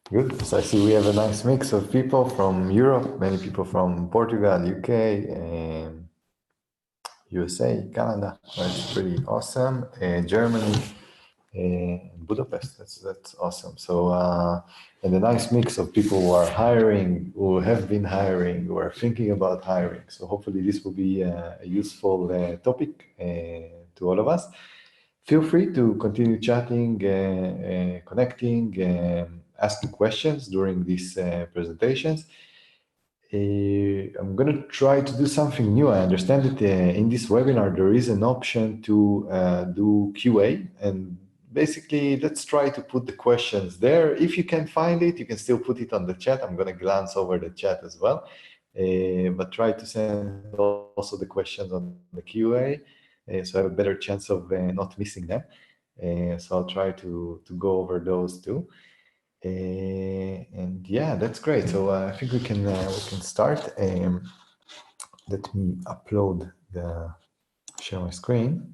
Good. So I see we have a nice mix of people from Europe, many people from Portugal, UK, USA, Canada. That's pretty awesome. Germany, Budapest. That's awesome. So and a nice mix of people who are hiring, who have been hiring, who are thinking about hiring. So hopefully this will be a useful topic to all of us. Feel free to continue chatting, connecting, asking questions during these presentations. I'm going to try to do something new. I understand that in this webinar, there is an option to do QA. And basically, let's try to put the questions there. If you can find it, you can still put it on the chat. I'm going to glance over the chat as well. But try to send also the questions on the QA. So I have a better chance of not missing them. So I'll try to go over those too. And yeah, that's great. So I think we can start. Let me upload share my screen.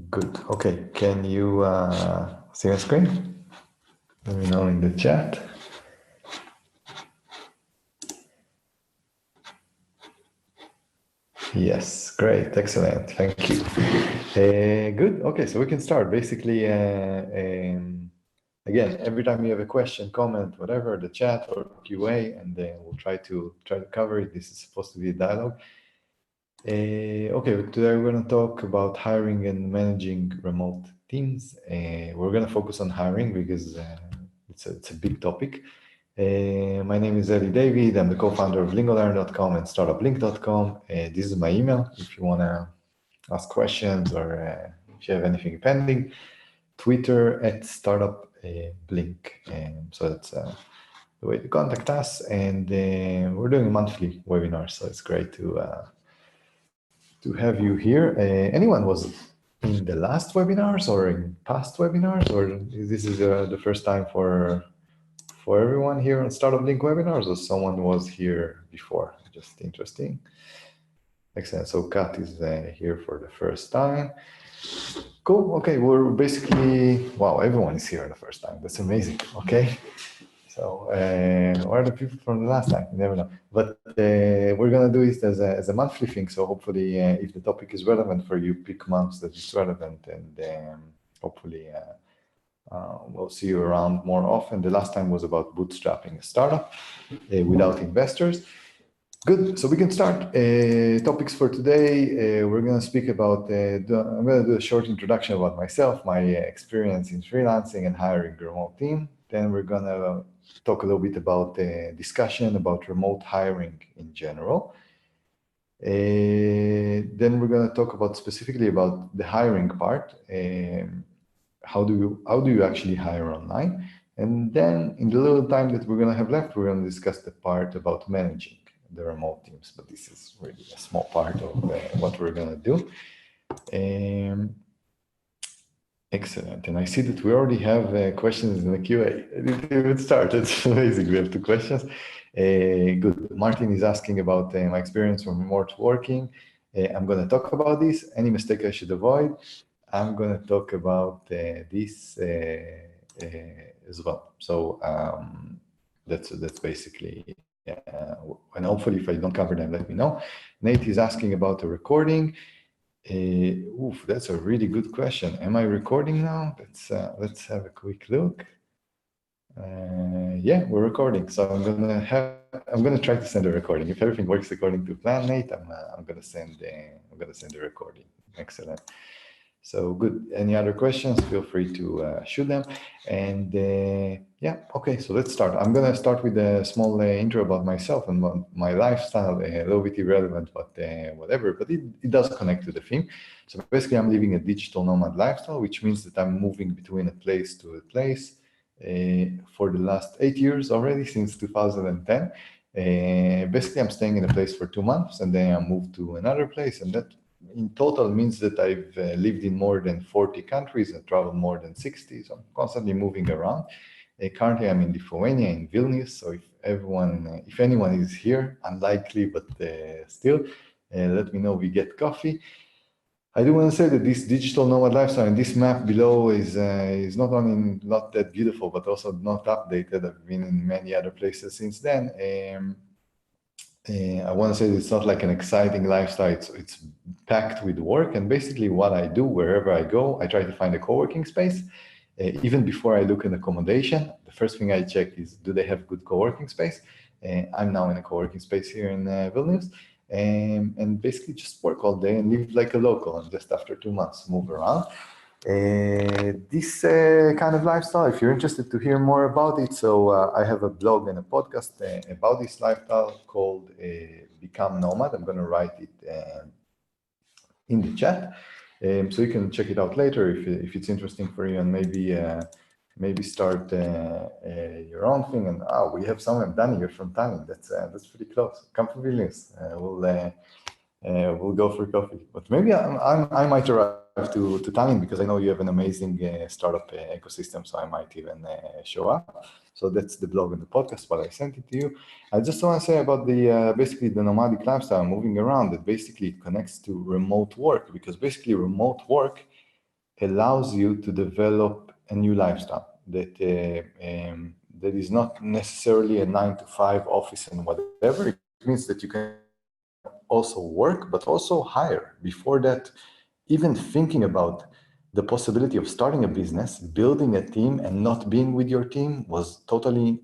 Good. Okay. Can you see my screen? Let me know in the chat. Yes, great, excellent, thank you. Good, okay, so we can start. Basically, again, every time you have a question, comment, whatever, the chat or QA, and we'll try to cover it. This is supposed to be a dialogue. Okay, today we're going to talk about hiring and managing remote teams. We're going to focus on hiring because it's a big topic. My name is Eli David. I'm the co-founder of lingolearn.com and startuplink.com. This is my email if you want to ask questions or if you have anything pending. Twitter at StartupBlink. So that's the way to contact us. And we're doing monthly webinars, so it's great to have you here. Anyone was in the last webinars or in past webinars, or this is the first time for everyone here on Startup Link webinars, or someone was here before? Just interesting. Excellent. So Kat is here for the first time. Cool. Okay, we're basically, wow, everyone is here the first time. That's amazing. Okay. So, or the people from the last time, you never know. But we're going to do it as a monthly thing. So hopefully, if the topic is relevant for you, pick months that is relevant, and hopefully we'll see you around more often. The last time was about bootstrapping a startup without investors. Good, so we can start. Topics for today, we're going to speak about, I'm going to do a short introduction about myself, my experience in freelancing and hiring a remote team. Then we're going to talk a little bit about discussion about remote hiring in general. Then we're going to talk about specifically about the hiring part. How do you actually hire online? And then in the little time that we're going to have left, we're going to discuss the part about managing the remote teams, but this is really a small part of what we're going to do. Excellent. And I see that we already have questions in the QA. I didn't even start. It's amazing. We have 2 questions. Good. Martin is asking about my experience from remote working. I'm going to talk about this. Any mistake I should avoid. I'm going to talk about this as well. So that's basically, and hopefully if I don't cover them, let me know. Nate is asking about the recording. That's a really good question. Am I recording now? Let's have a quick look. Yeah, we're recording. So I'm gonna try to send a recording. If everything works according to plan, Nate, I'm gonna send a recording. Excellent. So good. Any other questions? Feel free to shoot them. And yeah, okay. So let's start. I'm gonna start with a small intro about myself and my lifestyle. A little bit irrelevant, but whatever. But it does connect to the theme. So basically, I'm living a digital nomad lifestyle, which means that I'm moving between a place to a place for the last 8 years already, since 2010. Basically, I'm staying in a place for 2 months, and then I move to another place, and that in total means that I've lived in more than 40 countries and traveled more than 60. So I'm constantly moving around. Currently, I'm in Lithuania, in Vilnius. So if anyone is here, unlikely, but still, let me know. We get coffee. I do want to say that this digital nomad lifestyle and this map below is not only not that beautiful, but also not updated. I've been in many other places since then. I want to say it's not like an exciting lifestyle. It's packed with work, and basically what I do wherever I go, I try to find a co-working space. Even before I look at accommodation, the first thing I check is, do they have good co-working space? I'm now in a co-working space here in Vilnius, and basically just work all day and live like a local, and just after 2 months move around. This kind of lifestyle, if you're interested to hear more about it, so I have a blog and a podcast about this lifestyle called Become Nomad. I'm going to write it in the chat, so you can check it out later if it's interesting for you, and maybe start your own thing. And we have someone, Danny, here from Tallinn. That's pretty close. Come to Vilnius. We'll go for coffee. But maybe I might arrive to Tallinn, because I know you have an amazing startup ecosystem, so I might even show up. So that's the blog and the podcast, but I sent it to you. I just want to say about the basically the nomadic lifestyle, moving around, that basically it connects to remote work, because basically remote work allows you to develop a new lifestyle that is not necessarily a 9-to-5 office and whatever. It means that you can also work, but also hire. Before that, even thinking about the possibility of starting a business, building a team, and not being with your team was totally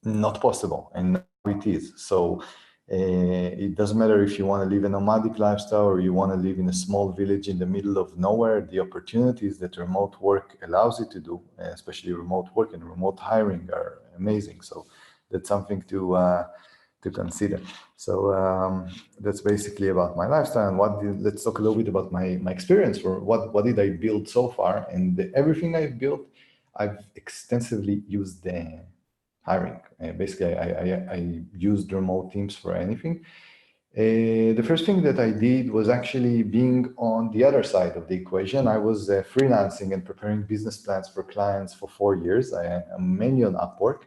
not possible, and now it is. So it doesn't matter if you want to live a nomadic lifestyle or you want to live in a small village in the middle of nowhere. The opportunities that remote work allows you to do, especially remote work and remote hiring, are amazing. So that's something to consider. So that's basically about my lifestyle. And let's talk a little bit about my experience. For what did I build so far? And everything I've built, I've extensively used the hiring. Basically, I used remote teams for anything. The first thing that I did was actually being on the other side of the equation. I was freelancing and preparing business plans for clients for 4 years. I'm mainly on Upwork.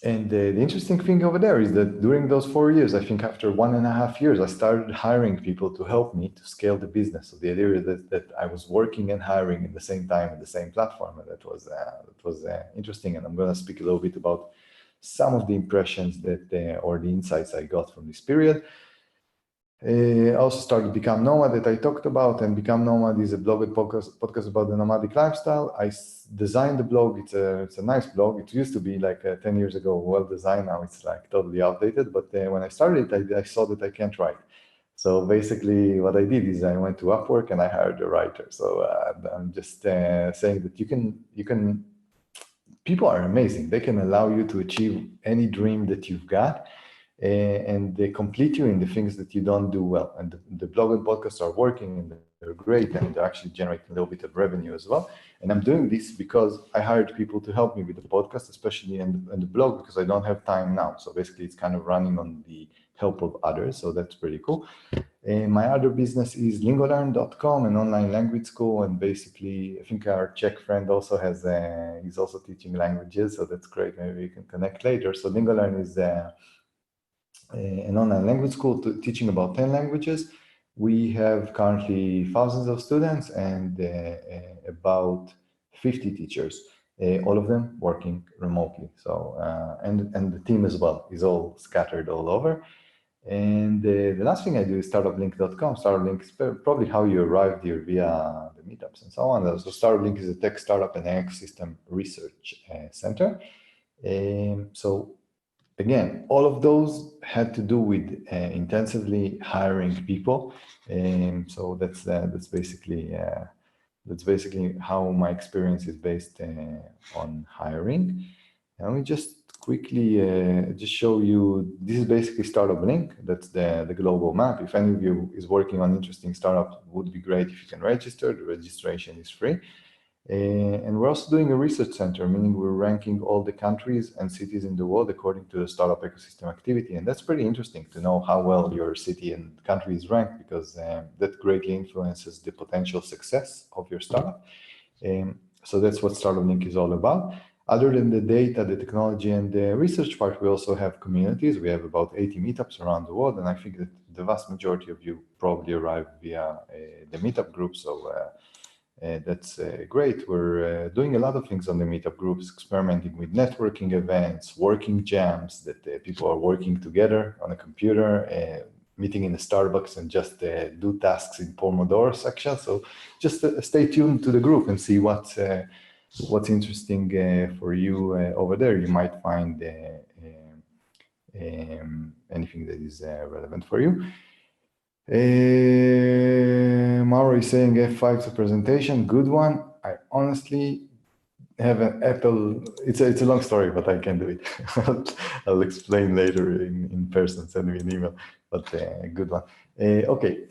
And the interesting thing over there is that during those 4 years, I think after 1.5 years, I started hiring people to help me to scale the business. So the idea is that I was working and hiring at the same time at the same platform, and that was interesting. And I'm going to speak a little bit about some of the impressions or the insights I got from this period. I also started Become Nomad that I talked about, and Become Nomad is a blog and podcast about the nomadic lifestyle. I designed the blog. It's a nice blog. It used to be like 10 years ago, well designed. Now it's like totally outdated. But when I started it, I saw that I can't write. So basically what I did is I went to Upwork and I hired a writer. So I'm just saying that you can, people are amazing. They can allow you to achieve any dream that you've got. And they complete you in the things that you don't do well. And the blog and podcasts are working, and they're great, and they're actually generating a little bit of revenue as well. And I'm doing this because I hired people to help me with the podcast, especially in the blog, because I don't have time now. So basically it's kind of running on the help of others. So that's pretty cool. My other business is lingolearn.com, an online language school. And basically, I think our Czech friend also he's also teaching languages. So that's great. Maybe we can connect later. So Lingolearn is an online language school teaching about 10 languages. We have currently thousands of students and about 50 teachers, all of them working remotely. So, and the team as well is all scattered all over. And the last thing I do is StartupBlink.com. StartupBlink is probably how you arrived here via the meetups and so on. So StartupBlink is a tech startup and ecosystem research center. So again, all of those had to do with intensively hiring people, and so that's basically how my experience is based on hiring. And let me just quickly just show you. This is basically StartupBlink. That's the global map. If any of you is working on interesting startups, it would be great if you can register. The registration is free. And we're also doing a research center, meaning we're ranking all the countries and cities in the world according to the startup ecosystem activity. And that's pretty interesting to know how well your city and country is ranked, because that greatly influences the potential success of your startup. So that's what StartupLink is all about. Other than the data, the technology, and the research part, we also have communities. We have about 80 meetups around the world, and I think that the vast majority of you probably arrive via the meetup group. So that's great. We're doing a lot of things on the meetup groups, experimenting with networking events, working jams that people are working together on a computer, meeting in a Starbucks and just do tasks in Pomodoro section. So just stay tuned to the group and see what's interesting for you over there. You might find anything that is relevant for you. Mauro is saying F5's a presentation, good one. I honestly have an Apple, it's a long story, but I can do it. I'll explain later in person, send me an email, but good one. Okay,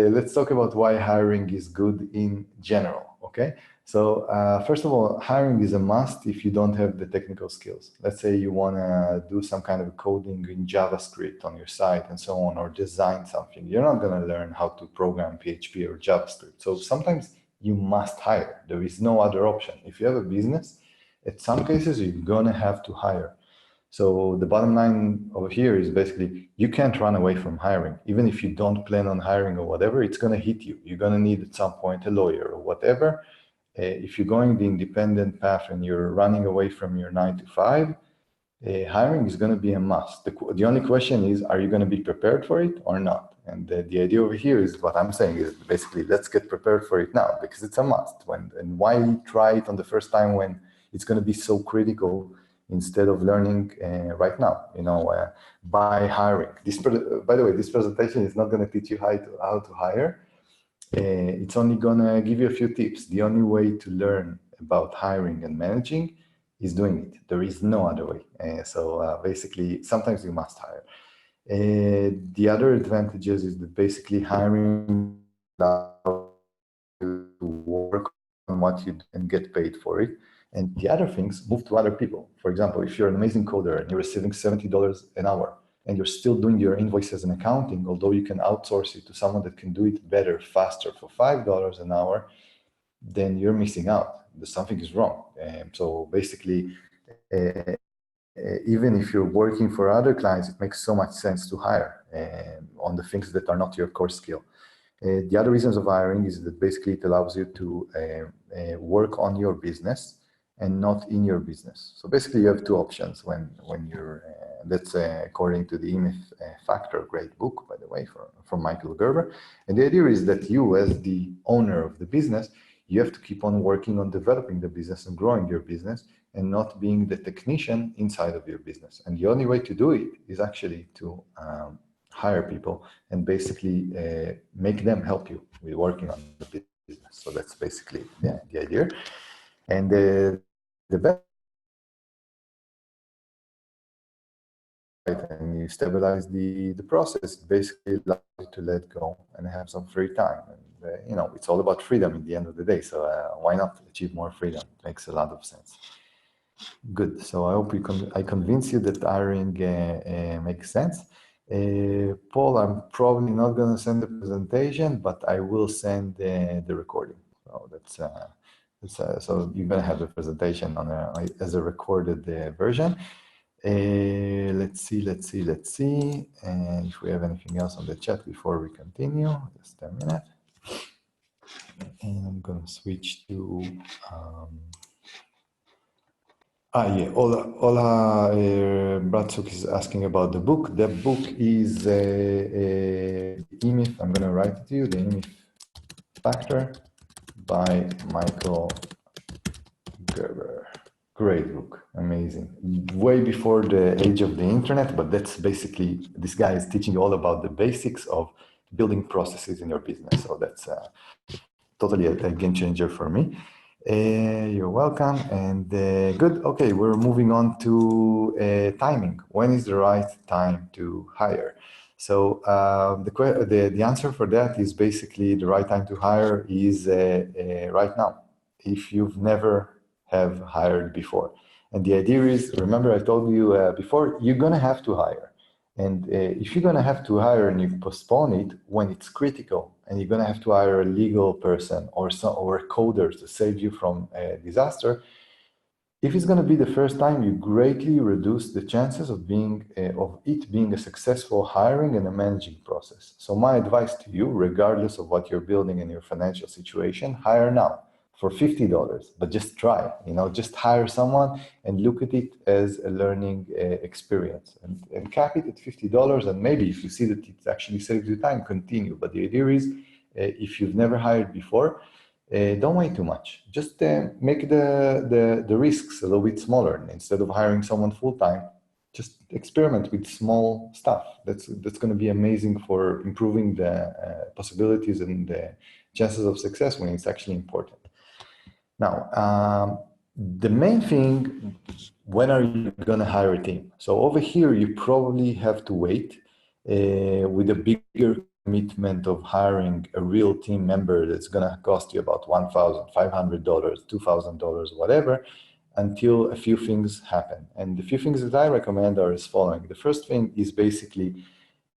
let's talk about why hiring is good in general, okay? So first of all, hiring is a must if you don't have the technical skills. Let's say you want to do some kind of coding in JavaScript on your site and so on, or design something. You're not going to learn how to program PHP or JavaScript. So sometimes you must hire. There is no other option. If you have a business, in some cases, you're going to have to hire. So the bottom line over here is basically you can't run away from hiring. Even if you don't plan on hiring or whatever, it's going to hit you. You're going to need at some point a lawyer or whatever. If you're going the independent path and you're running away from your 9 to 5, hiring is going to be a must. The only question is, are you going to be prepared for it or not? And the idea over here is what I'm saying is basically, let's get prepared for it now because it's a must. And why try it on the first time when it's going to be so critical instead of learning right now, by hiring. By the way, this presentation is not going to teach you how to hire. It's only going to give you a few tips. The only way to learn about hiring and managing is doing it. There is no other way. So basically, sometimes you must hire. The other advantages is that basically hiring allows you to work on what you do and get paid for it. And the other things move to other people. For example, if you're an amazing coder and you're receiving $70 an hour, and you're still doing your invoices and accounting, although you can outsource it to someone that can do it better, faster for $5 an hour, then you're missing out. Something is wrong. So basically, even if you're working for other clients, it makes so much sense to hire on the things that are not your core skill. The other reasons of hiring is that basically it allows you to work on your business and not in your business. So basically you have two options when you're, that's according to the E-Myth Factor, great book, by the way, from Michael Gerber. And the idea is that you, as the owner of the business, you have to keep on working on developing the business and growing your business and not being the technician inside of your business. And the only way to do it is actually to hire people and basically make them help you with working on the business. So that's basically the idea. And the best, and you stabilize the process, basically allows you to let go and have some free time. And it's all about freedom in the end of the day. So why not achieve more freedom? It makes a lot of sense. Good. So I hope I convince you that hiring makes sense. Paul, I'm probably not going to send the presentation, but I will send the recording. So so you're going to have the presentation as a recorded version. Let's see if we have anything else on the chat before we continue. Just a minute. And I'm going to switch to Ola Bratsuk is asking about the book. The book is E-Myth. I'm going to write it to you. The E-Myth Factor by Michael Gerber. Great book, amazing. Way before the age of the internet, but that's basically, this guy is teaching you all about the basics of building processes in your business. So that's totally a game changer for me. You're welcome, and good. Okay, we're moving on to timing. When is the right time to hire? So the answer for that is basically the right time to hire is right now. If you've never have hired before, and the idea is, remember I told you before, you're gonna have to hire. And if you're going to have to hire and you postpone it when it's critical, and you're going to have to hire a legal person or a coder to save you from a disaster, If it's going to be the first time, you greatly reduce the chances of it being a successful hiring and a managing process. So my advice to you, regardless of what you're building in your financial situation, hire now for $50, but just try, just hire someone and look at it as a learning experience and cap it at $50. And maybe if you see that it actually saves you time, continue. But the idea is, if you've never hired before, don't wait too much. Just make the risks a little bit smaller. Instead of hiring someone full-time, just experiment with small stuff. That's going to be amazing for improving the possibilities and the chances of success when it's actually important. Now, the main thing, when are you going to hire a team? So over here, you probably have to wait with a bigger commitment of hiring a real team member that's going to cost you about $1,500, $2,000, whatever, until a few things happen. And the few things that I recommend are as following. The first thing is basically,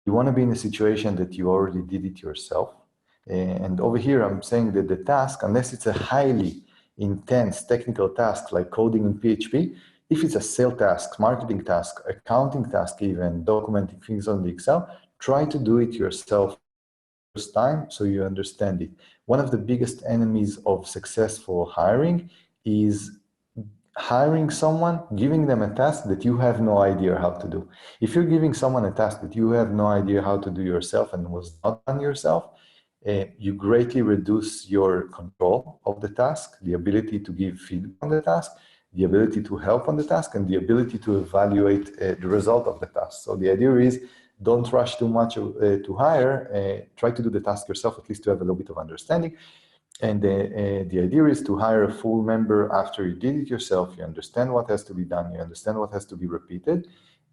you want to be in a situation that you already did it yourself. And over here, I'm saying that the task, unless it's a highly intense technical task like coding in PHP, if it's a sales task, marketing task, accounting task, even documenting things on the Excel, try to do it yourself first time so you understand it. One of the biggest enemies of successful hiring is hiring someone, giving them a task that you have no idea how to do. If you're giving someone a task that you have no idea how to do yourself and was not done yourself, you greatly reduce your control of the task, the ability to give feedback on the task, the ability to help on the task, and the ability to evaluate the result of the task. So the idea is, don't rush too much to hire. Try to do the task yourself, at least to have a little bit of understanding. And the idea is to hire a full member after you did it yourself. You understand what has to be done. You understand what has to be repeated.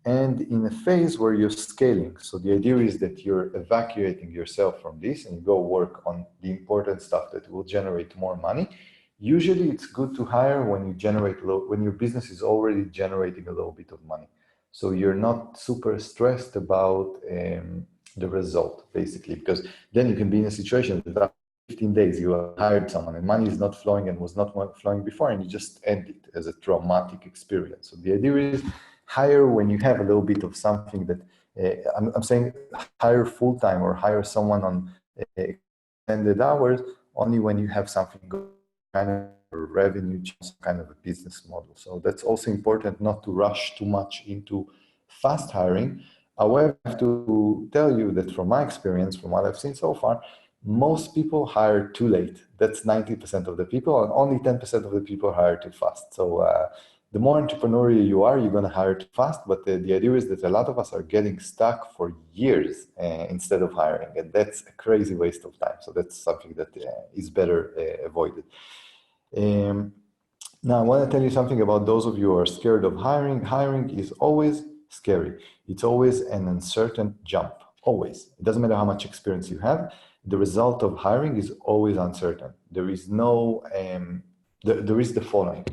And in a phase where you're scaling. So the idea is that you're evacuating yourself from this and you go work on the important stuff that will generate more money. Usually it's good to hire when when your business is already generating a little bit of money. So you're not super stressed about the result, basically, because then you can be in a situation that after 15 days you have hired someone and money is not flowing and was not flowing before, and you just end it as a traumatic experience. So the idea is, hire when you have a little bit of something that, I'm saying hire full-time or hire someone on extended hours only when you have something good, kind of revenue, kind of a business model. So that's also important, not to rush too much into fast hiring. However, I have to tell you that from my experience, from what I've seen so far, most people hire too late. That's 90% of the people, and only 10% of the people hire too fast. So the more entrepreneurial you are, you're going to hire too fast. But the idea is that a lot of us are getting stuck for years instead of hiring. And that's a crazy waste of time. So that's something that is better avoided. Now, I want to tell you something about those of you who are scared of hiring. Hiring is always scary. It's always an uncertain jump. Always. It doesn't matter how much experience you have. The result of hiring is always uncertain. There is the following.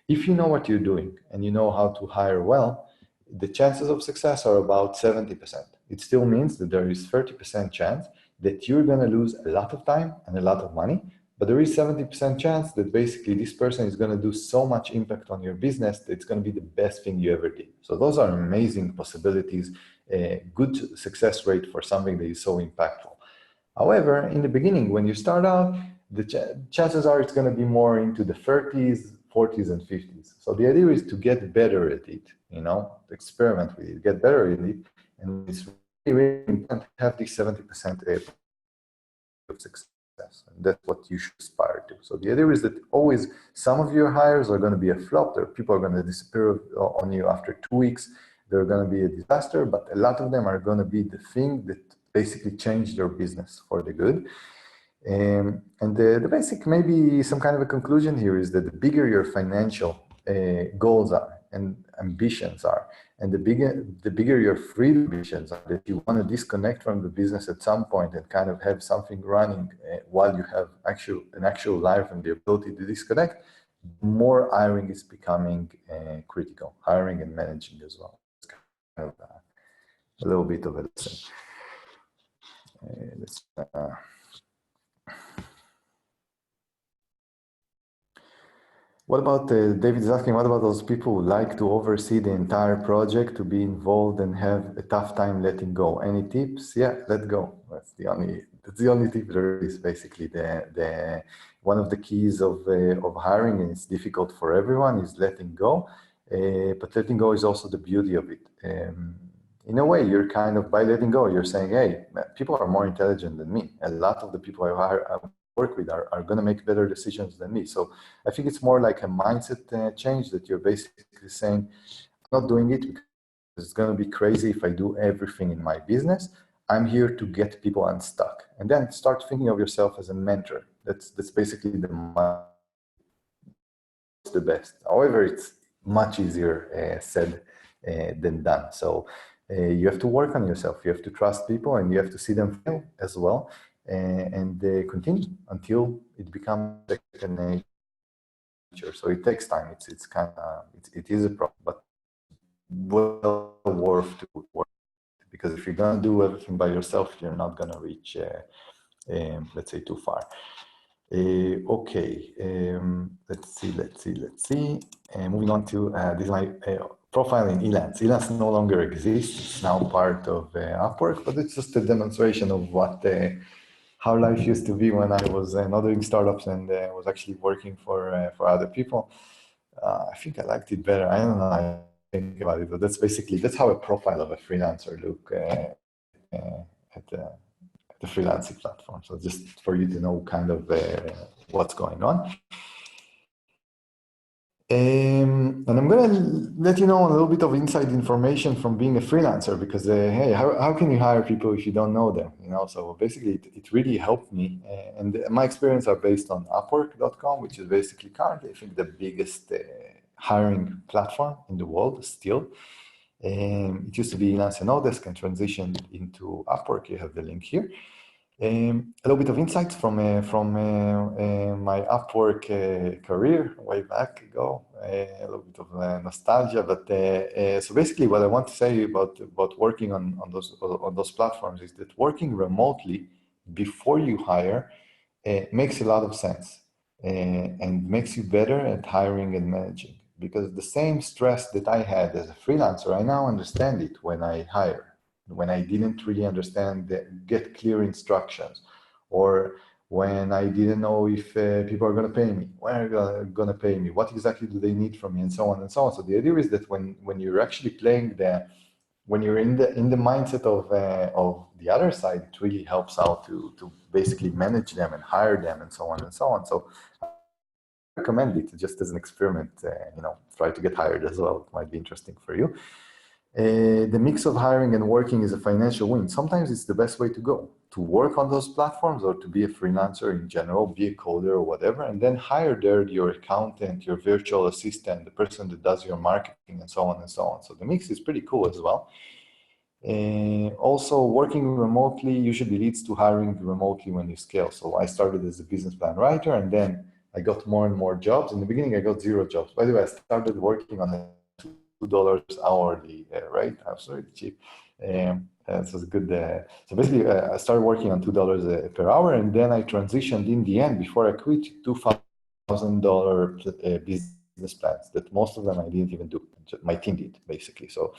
If you know what you're doing and you know how to hire well, the chances of success are about 70%. It still means that there is 30% chance that you're going to lose a lot of time and a lot of money, but there is 70% chance that basically this person is going to do so much impact on your business that it's going to be the best thing you ever did. So those are amazing possibilities, a good success rate for something that is so impactful. However, in the beginning, when you start out, the chances are it's going to be more into the 30s, 40s, and 50s. So the idea is to get better at it, experiment with it, get better at it. And it's really important to have this 70% of success. And that's what you should aspire to. So the idea is that always some of your hires are going to be a flop. People are going to disappear on you after 2 weeks. They're going to be a disaster, but a lot of them are going to be the thing that basically change their business for the good. And the basic, maybe some kind of a conclusion here is that the bigger your financial goals are and ambitions are, and the bigger your free ambitions are, that you want to disconnect from the business at some point and kind of have something running while you have an actual life and the ability to disconnect, more hiring is becoming critical, hiring and managing as well. It's kind of a little bit of a lesson. What about, David is asking, what about those people who like to oversee the entire project, to be involved and have a tough time letting go? Any tips? Yeah, let go. That's the only tip there is. Basically, the one of the keys of hiring, and it's difficult for everyone, is letting go. But letting go is also the beauty of it. In a way, you're kind of, by letting go, you're saying, hey, people are more intelligent than me. A lot of the people I work with are going to make better decisions than me. So I think it's more like a mindset change, that you're basically saying, I'm not doing it because it's going to be crazy if I do everything in my business. I'm here to get people unstuck. And then start thinking of yourself as a mentor. That's basically the best. However, it's much easier said than done. So you have to work on yourself. You have to trust people, and you have to see them fail as well, and continue until it becomes second nature. So it takes time. It's kind of it is a problem, but well worth to work, because if you're gonna do everything by yourself, you're not gonna reach, let's say, too far. Okay, let's see. Moving on to this is my profile in Elance. Elance no longer exists. It's now part of Upwork, but it's just a demonstration of what how life used to be when I was not doing startups and was actually working for other people. I think I liked it better. I don't know. I think about it, but that's how a profile of a freelancer look at the freelancing platform. So just for you to know kind of what's going on. And I'm going to let you know a little bit of inside information from being a freelancer, because hey, how can you hire people if you don't know them? You know, so basically it really helped me. And my experience are based on Upwork.com, which is basically currently, I think, the biggest hiring platform in the world still. It used to be Freelancing Odesk and transitioned into Upwork. You have the link here. A little bit of insights from my Upwork career way back ago, a little bit of nostalgia. But so basically, what I want to say about working on those platforms is that working remotely before you hire makes a lot of sense and makes you better at hiring and managing. Because the same stress that I had as a freelancer, I now understand it when I hire. When I didn't really understand, get clear instructions, or when I didn't know if people are going to pay me, when are they going to pay me, what exactly do they need from me, and so on and so on. So the idea is that when you're actually playing when you're in the mindset of the other side, it really helps out to basically manage them and hire them and so on and so on. So I recommend it just as an experiment. Try to get hired as well. It might be interesting for you. The mix of hiring and working is a financial win. Sometimes it's the best way to go, to work on those platforms or to be a freelancer in general, be a coder or whatever, and then hire there your accountant, your virtual assistant, the person that does your marketing, and so on and so on. So the mix is pretty cool as well. Also, working remotely usually leads to hiring remotely when you scale. So I started as a business plan writer, and then I got more and more jobs. In the beginning, I got 0 jobs. By the way, I started working on a $2 hourly rate. I'm sorry, cheap. So it's good. So basically, I started working on $2 per hour, and then I transitioned in the end, before I quit, to $2,000 business plans that most of them I didn't even do. My team did, basically. So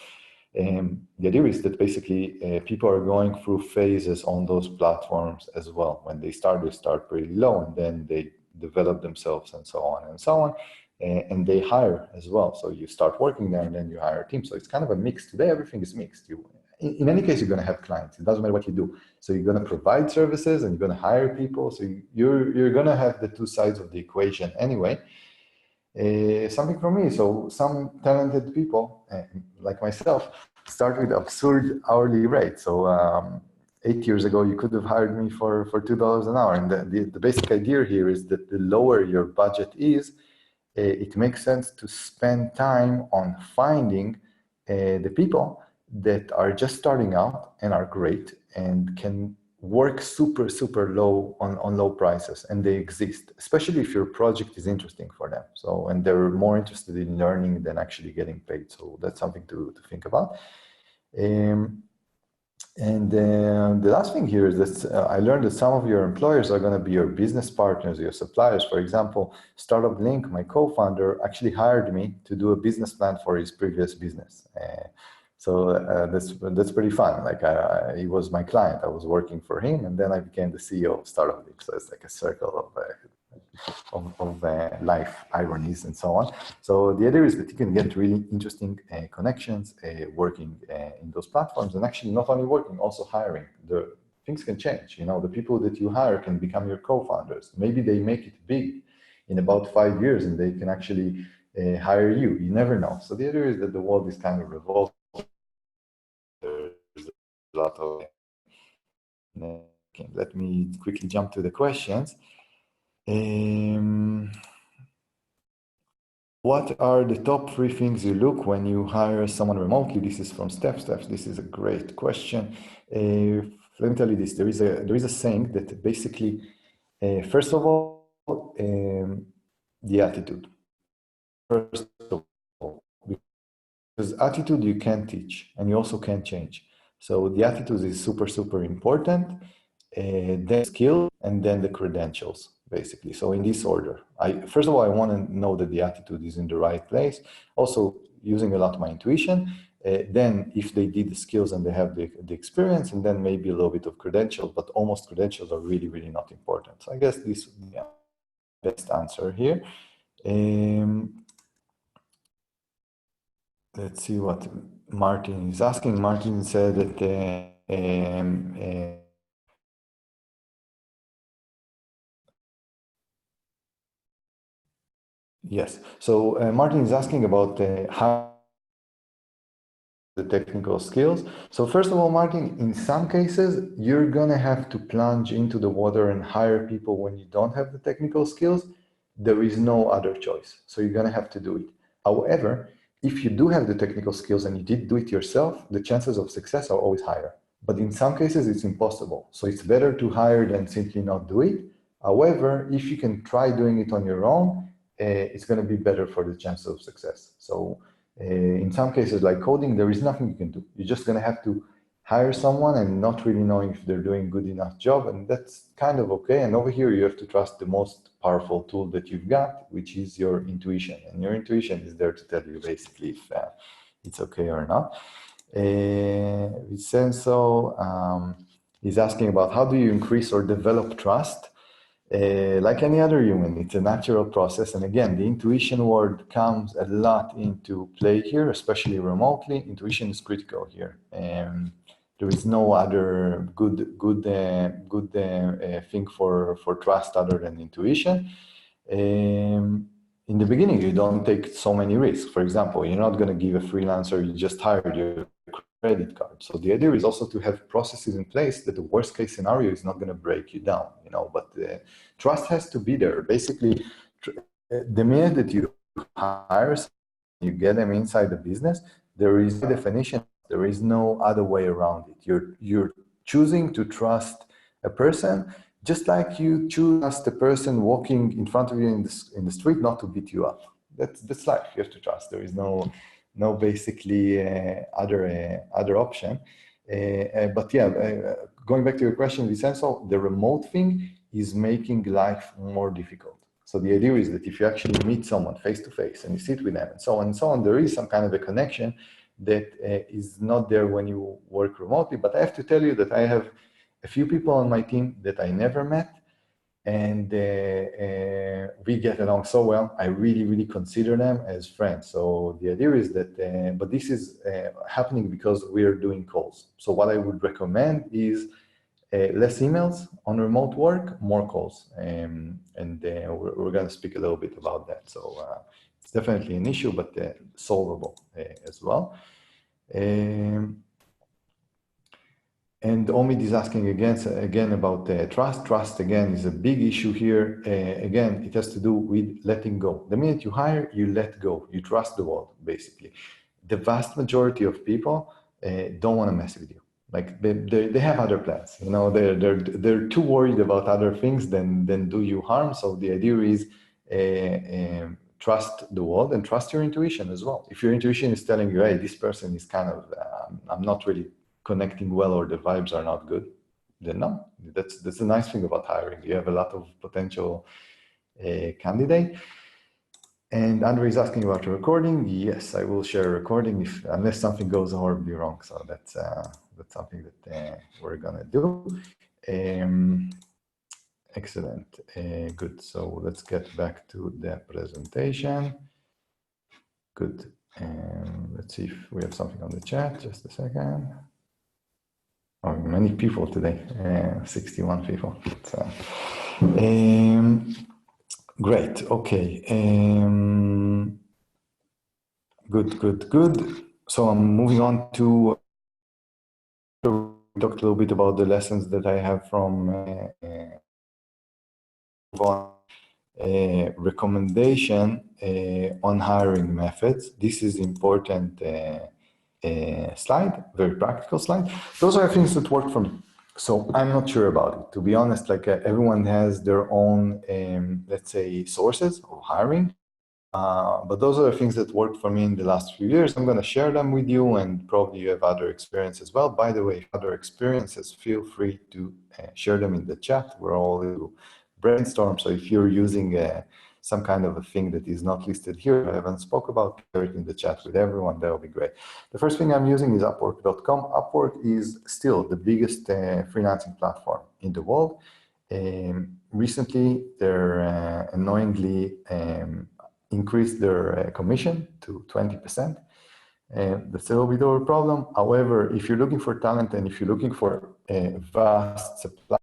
the idea is that basically people are going through phases on those platforms as well. When they start pretty low, and then they develop themselves and so on and so on. And they hire as well. So you start working there, and then you hire a team. So it's kind of a mix. Today, everything is mixed. In any case, you're going to have clients. It doesn't matter what you do. So you're going to provide services, and you're going to hire people. So you're going to have the two sides of the equation anyway. Something for me. So some talented people, like myself, start with absurd hourly rates. So 8 years ago, you could have hired me for $2 an hour. And the basic idea here is that the lower your budget is, it makes sense to spend time on finding the people that are just starting out and are great and can work super, super low on low prices, and they exist, especially if your project is interesting for them. So, and they're more interested in learning than actually getting paid. So that's something to think about. And the last thing here is that I learned that some of your employers are going to be your business partners, your suppliers. For example, StartupBlink, my co-founder, actually hired me to do a business plan for his previous business. That's pretty fun. Like he was my client. I was working for him, and then I became the CEO of StartupBlink. So it's like a circle of life ironies and so on. So the idea is that you can get really interesting connections working in those platforms, and actually not only working, also hiring. The things can change. You know, the people that you hire can become your co-founders. Maybe they make it big in about 5 years, and they can actually hire you. You never know. So the idea is that the world is kind of revolving. There's a lot of. Let me quickly jump to the questions. What are the top 3 things you look when you hire someone remotely? This is from Steps. This is a great question. Let me tell you this. There is a saying that basically, first of all, the attitude. First of all, because attitude you can't teach, and you also can't change. So the attitude is super, super important. Then skill, and then the credentials, basically. So in this order, first of all, I want to know that the attitude is in the right place. Also, using a lot of my intuition. Then, if they did the skills and they have the experience, and then maybe a little bit of credentials, but almost credentials are really, really not important. So I guess this would be the best answer here. Let's see what Martin is asking. Martin said that yes. So Martin is asking about how the technical skills. So first of all, Martin, in some cases, you're gonna have to plunge into the water and hire people when you don't have the technical skills. There is no other choice. So you're gonna have to do it. However, if you do have the technical skills and you did do it yourself, the chances of success are always higher. But in some cases, it's impossible. So it's better to hire than simply not do it. However, if you can try doing it on your own, it's going to be better for the chance of success. So in some cases, like coding, there is nothing you can do. You're just going to have to hire someone and not really knowing if they're doing good enough job. And that's kind of okay. And over here, you have to trust the most powerful tool that you've got, which is your intuition. And your intuition is there to tell you basically if it's okay or not. Vincenzo is asking about how do you increase or develop trust? Like any other human, it's a natural process. And again, the intuition word comes a lot into play here, especially remotely. Intuition is critical here. There is no other good thing for trust other than intuition. In the beginning, you don't take so many risks. For example, you're not going to give a freelancer you just hired your credit card. So the idea is also to have processes in place that the worst case scenario is not going to break you down, you know, but trust has to be there. Basically, the minute that you hire someone, you get them inside the business, there is a definition, there is no other way around it. You're choosing to trust a person just like you choose the person walking in front of you in the street not to beat you up. That's life. You have to trust. There is no basically other option. But yeah, going back to your question, Vincenzo, the remote thing is making life more difficult. So the idea is that if you actually meet someone face to face and you sit with them and so on, there is some kind of a connection that is not there when you work remotely. But I have to tell you that I have a few people on my team that I never met, and we get along so well. I really, really consider them as friends. So the idea is that, but this is happening because we are doing calls. So what I would recommend is less emails on remote work, more calls. And we're going to speak a little bit about that. So it's definitely an issue, but solvable as well. And Omid is asking again about trust. Trust, again, is a big issue here. Again, it has to do with letting go. The minute you hire, you let go. You trust the world, basically. The vast majority of people don't want to mess with you. Like they have other plans. You know, they're too worried about other things than do you harm. So the idea is trust the world and trust your intuition as well. If your intuition is telling you, hey, this person is kind of, I'm not really connecting well or the vibes are not good, then no. That's the nice thing about hiring. You have a lot of potential candidate. And Andre is asking about a recording. Yes, I will share a recording unless something goes horribly wrong. So that's something that we're gonna do. Excellent, good. So let's get back to the presentation. Good. Let's see if we have something on the chat. Just a second. Oh, many people today. 61 people. So, great. Okay. Good. So I'm moving on to talk a little bit about the lessons that I have from recommendation on hiring methods. This is important slide, very practical slide. Those are things that work for me. So I'm not sure about it. To be honest, like everyone has their own, let's say, sources of hiring. But those are the things that worked for me in the last few years. I'm going to share them with you, and probably you have other experiences as well. By the way, other experiences, feel free to share them in the chat. We're all brainstorm. So if you're using some kind of a thing that is not listed here, I haven't spoke about, share it in the chat with everyone. That will be great. The first thing I'm using is Upwork.com. Upwork is still the biggest freelancing platform in the world. Recently, they're annoyingly increased their commission to 20%. That's a little bit of a problem. However, if you're looking for talent and if you're looking for a vast supply,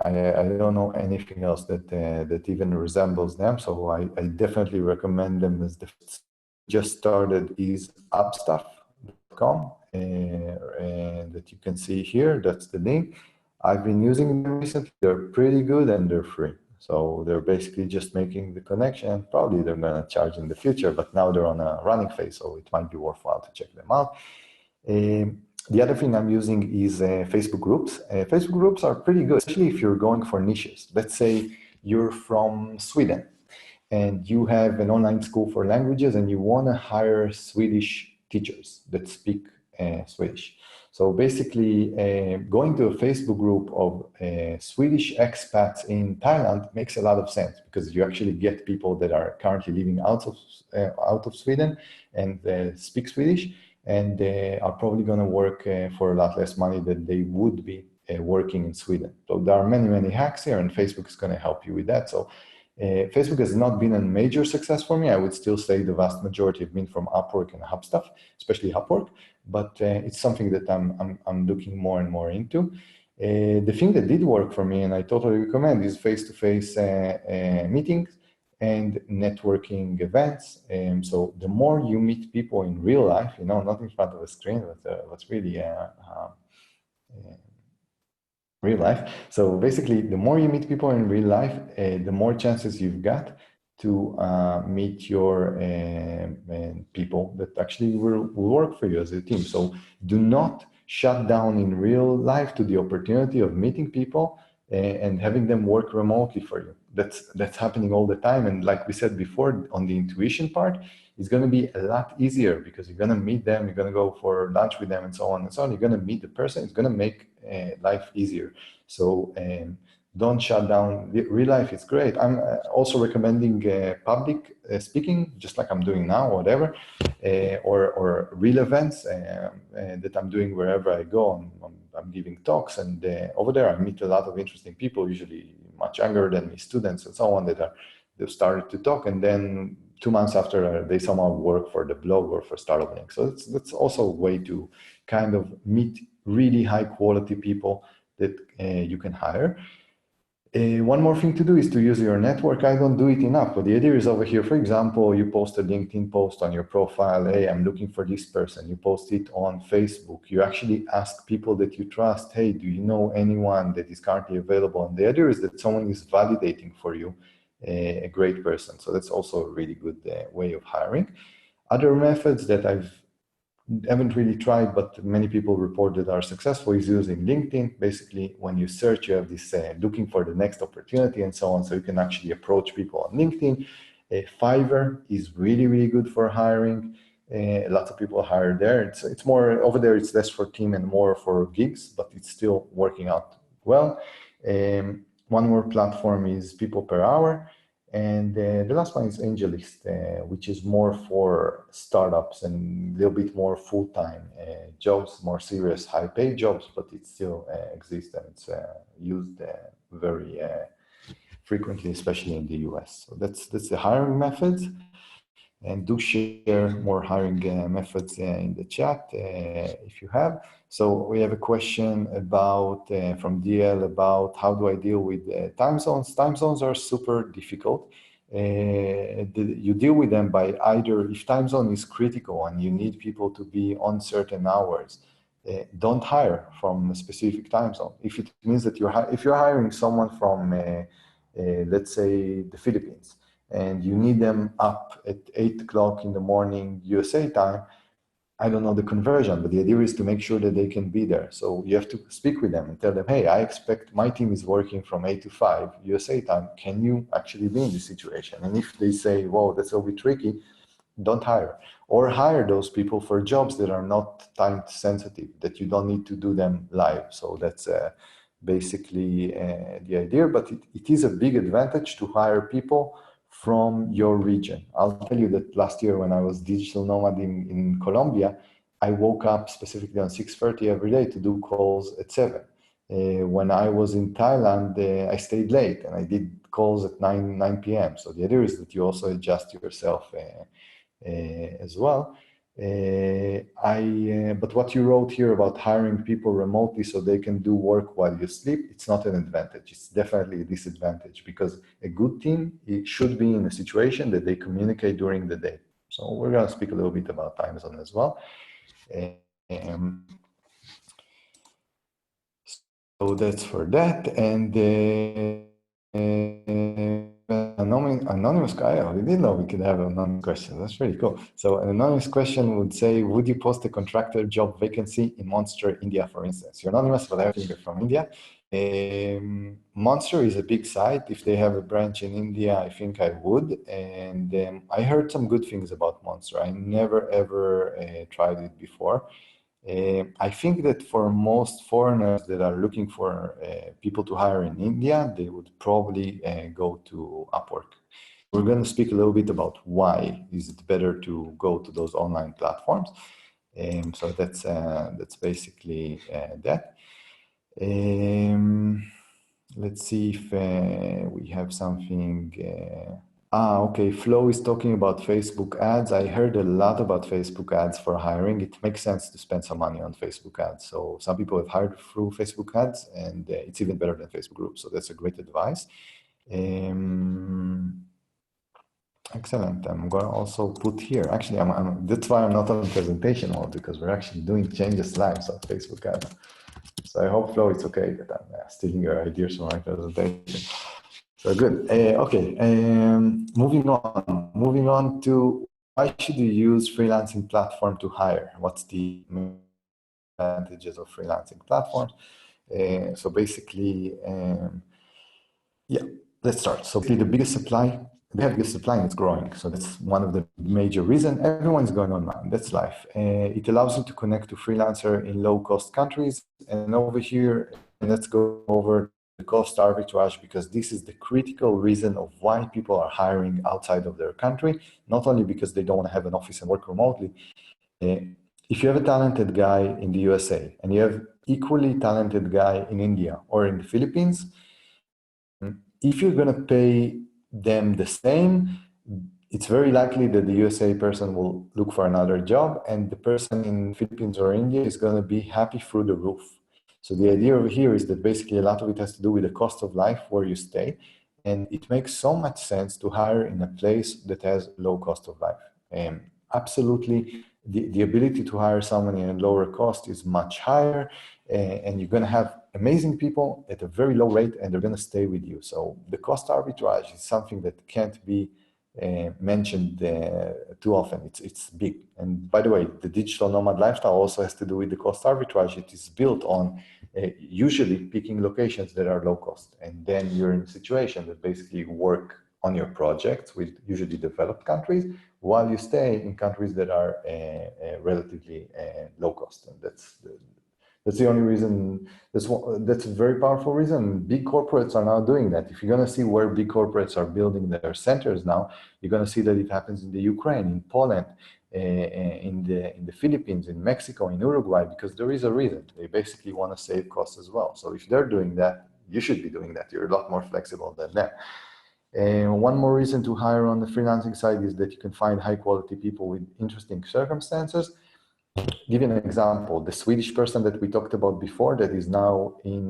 I don't know anything else that even resembles them. So I definitely recommend them. As the just started is upstuff.com, that you can see here. That's the link. I've been using them recently. They're pretty good and they're free. So they're basically just making the connection. Probably they're going to charge in the future, but now they're on a running phase, so it might be worthwhile to check them out. The other thing I'm using is Facebook groups. Facebook groups are pretty good, especially if you're going for niches. Let's say you're from Sweden and you have an online school for languages and you want to hire Swedish teachers that speak Swedish. So basically, going to a Facebook group of Swedish expats in Thailand makes a lot of sense because you actually get people that are currently living out of Sweden and speak Swedish, and they are probably going to work for a lot less money than they would be working in Sweden. So there are many hacks here, and Facebook is going to help you with that. So Facebook has not been a major success for me. I would still say the vast majority have been from Upwork and HubStuff, especially Upwork, but it's something that I'm looking more and more into. The thing that did work for me, and I totally recommend, is face-to-face meetings and networking events. So the more you meet people in real life, not in front of a screen, but what's really real life. So basically, the more you meet people in real life, the more chances you've got to meet your people that actually will work for you as a team. So do not shut down in real life to the opportunity of meeting people and having them work remotely for you. That's happening all the time. And like we said before, on the intuition part, it's going to be a lot easier because you're going to meet them, you're going to go for lunch with them, and so on and so on. You're going to meet the person. It's going to make life easier. So don't shut down. Real life is great. I'm also recommending public speaking, just like I'm doing now, or whatever, or real events that I'm doing wherever I go. I'm giving talks, and over there I meet a lot of interesting people, usually much younger than me, students and so on, they've started to talk, and then 2 months after they somehow work for the blog or for StartupBlink. So that's also a way to kind of meet really high quality people that you can hire. One more thing to do is to use your network. I don't do it enough, but the idea is over here. For example, you post a LinkedIn post on your profile. Hey, I'm looking for this person. You post it on Facebook. You actually ask people that you trust, hey, do you know anyone that is currently available? And the idea is that someone is validating for you a great person. So that's also a really good way of hiring. Other methods that I haven't really tried, but many people report that are successful, is using LinkedIn. Basically, when you search, you have this looking for the next opportunity and so on. So you can actually approach people on LinkedIn. Fiverr is really good for hiring. Lots of people hire there. It's more over there. It's less for team and more for gigs, but it's still working out well. One more platform is People Per Hour. And the last one is AngelList, which is more for startups and a little bit more full-time jobs, more serious, high-paid jobs, but it still exists and it's used very frequently, especially in the US. So that's the hiring methods. And do share more hiring methods in the chat if you have. So we have a question about from DL about how do I deal with time zones. Time zones are super difficult. You deal with them by either, if time zone is critical and you need people to be on certain hours, don't hire from a specific time zone. If it means that if you're hiring someone from, let's say, the Philippines, and you need them up at 8 o'clock in the morning USA time, I don't know the conversion, but the idea is to make sure that they can be there. So you have to speak with them and tell them, hey, I expect my team is working from 8 to 5 USA time. Can you actually be in this situation? And if they say, whoa, that's a bit tricky, don't hire. Or hire those people for jobs that are not time sensitive, that you don't need to do them live. So that's basically the idea, but it is a big advantage to hire people from your region. I'll tell you that last year when I was digital nomad in Colombia, I woke up specifically on 6:30 every day to do calls at 7. When I was in Thailand, I stayed late and I did calls at 9 p.m. So the idea is that you also adjust yourself as well. But what you wrote here about hiring people remotely so they can do work while you sleep, it's not an advantage. It's definitely a disadvantage because a good team, it should be in a situation that they communicate during the day. So we're going to speak a little bit about time zone as well. So that's for that. And anonymous guy, we didn't know we could have an anonymous question. That's pretty cool. So an anonymous question would say, would you post a contractor job vacancy in Monster, India, for instance? You're anonymous, but I think you're from India. Monster is a big site. If they have a branch in India, I think I would. And I heard some good things about Monster. I never, ever tried it before. I think that for most foreigners that are looking for people to hire in India, they would probably go to Upwork. We're going to speak a little bit about why is it better to go to those online platforms. So that's basically that. Let's see if we have something. Okay, Flo is talking about Facebook ads. I heard a lot about Facebook ads for hiring. It makes sense to spend some money on Facebook ads. So some people have hired through Facebook ads and it's even better than Facebook groups. So that's a great advice. Excellent. I'm going to also put here, actually, that's why I'm not on presentation mode because we're actually doing changes live on Facebook ads. So I hope, Flo, it's okay that I'm stealing your ideas from my presentation. So good. Okay. Moving on to why should you use freelancing platform to hire? What's the advantages of freelancing platforms? So basically, yeah, let's start. So the biggest supply, they have the biggest supply and it's growing. So that's one of the major reasons. Everyone's going online. That's life. It allows you to connect to freelancer in low-cost countries. And over here, and let's go over the cost arbitrage because this is the critical reason of why people are hiring outside of their country, not only because they don't want to have an office and work remotely. If you have a talented guy in the USA and you have equally talented guy in India or in the Philippines, if you're going to pay them the same, it's very likely that the USA person will look for another job and the person in Philippines or India is going to be happy through the roof. So the idea over here is that basically a lot of it has to do with the cost of life where you stay. And it makes so much sense to hire in a place that has low cost of life. Absolutely, the ability to hire someone in a lower cost is much higher. And you're going to have amazing people at a very low rate and they're going to stay with you. So the cost arbitrage is something that can't be mentioned too often. It's big. And by the way, the digital nomad lifestyle also has to do with the cost arbitrage. It is built on usually picking locations that are low cost. And then you're in a situation that basically work on your projects with usually developed countries, while you stay in countries that are relatively low cost. And that's the only reason. That's a very powerful reason. Big corporates are now doing that. If you're going to see where big corporates are building their centers now, you're going to see that it happens in the Ukraine, in Poland, in the Philippines, in Mexico, in Uruguay, because there is a reason. They basically want to save costs as well. So if they're doing that, you should be doing that. You're a lot more flexible than them. One more reason to hire on the freelancing side is that you can find high quality people with interesting circumstances. Give you an example, the Swedish person that we talked about before that is now in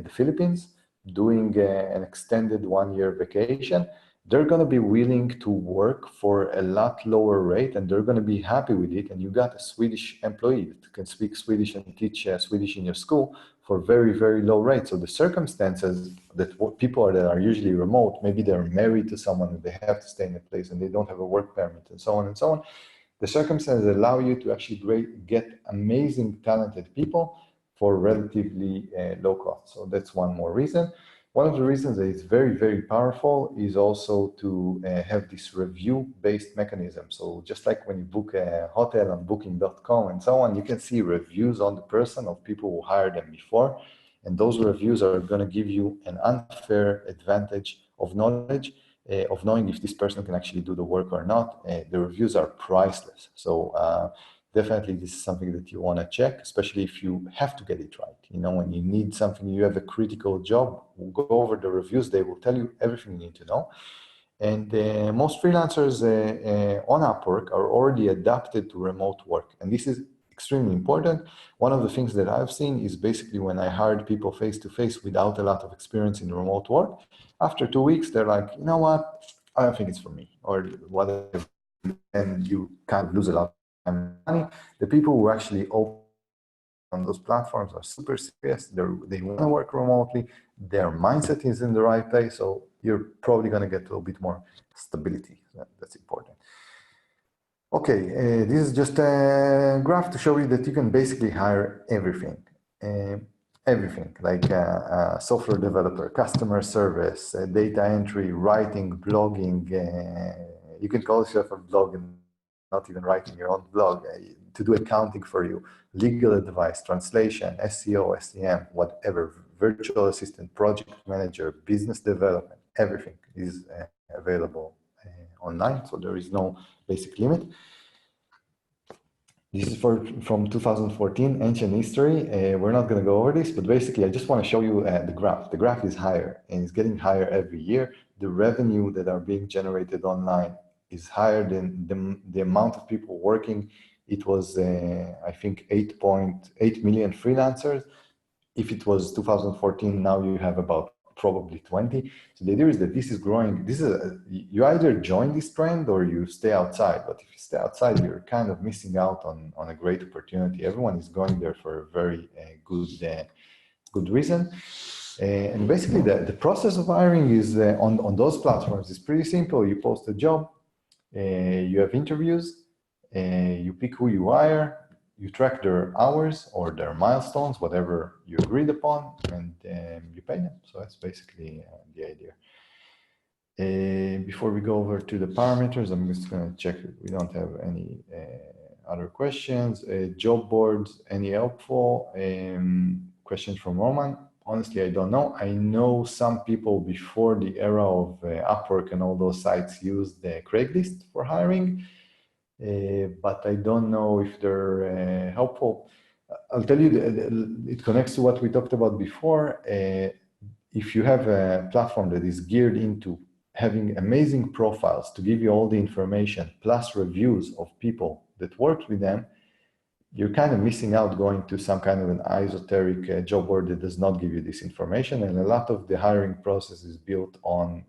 the Philippines doing an extended 1-year vacation, they're going to be willing to work for a lot lower rate and they're going to be happy with it. And you got a Swedish employee that can speak Swedish and teach Swedish in your school for very, very low rate. So the circumstances that people that are usually remote, maybe they're married to someone and they have to stay in a place and they don't have a work permit and so on and so on. The circumstances allow you to actually get amazing, talented people for relatively low cost. So that's one more reason. One of the reasons that it's very, very powerful is also to have this review-based mechanism. So just like when you book a hotel on booking.com and so on, you can see reviews on the person of people who hired them before. And those reviews are going to give you an unfair advantage of knowledge of knowing if this person can actually do the work or not. The reviews are priceless. So definitely this is something that you want to check, especially if you have to get it right. You know, when you need something, you have a critical job, go over the reviews. They will tell you everything you need to know. And most freelancers on Upwork are already adapted to remote work. And this is extremely important. One of the things that I've seen is basically when I hired people face-to-face without a lot of experience in remote work, after 2 weeks, they're like, you know what, I don't think it's for me, or whatever. And you kind of lose a lot of time and money. The people who actually open on those platforms are super serious. They want to work remotely. Their mindset is in the right place. So you're probably going to get a little bit more stability. That's important. Okay, this is just a graph to show you that you can basically hire everything. Everything, like a software developer, customer service, data entry, writing, blogging. You can call yourself a blogger, not even writing your own blog, to do accounting for you, legal advice, translation, SEO, SEM, whatever, virtual assistant, project manager, business development, everything is available online. So there is no basic limit. This is from 2014, ancient history. We're not going to go over this, but basically I just want to show you the graph. The graph is higher and it's getting higher every year. The revenue that are being generated online is higher than the amount of people working. It was, I think, 8.8 million freelancers. If it was 2014, now you have about probably 20. So the idea is that this is growing. You either join this trend or you stay outside. But if you stay outside, you're kind of missing out on a great opportunity. Everyone is going there for a very good reason. And basically, the process of hiring is on those platforms is pretty simple. You post a job, you have interviews, you pick who you hire, you track their hours or their milestones, whatever you agreed upon, and you pay them. So that's basically the idea. Before we go over to the parameters, I'm just going to check that we don't have any other questions. Job boards, any helpful? Questions from Roman. Honestly, I don't know. I know some people before the era of Upwork and all those sites used Craigslist for hiring. But I don't know if they're helpful. I'll tell you, it connects to what we talked about before. If you have a platform that is geared into having amazing profiles to give you all the information, plus reviews of people that worked with them, you're kind of missing out going to some kind of an esoteric job board that does not give you this information. And a lot of the hiring process is built on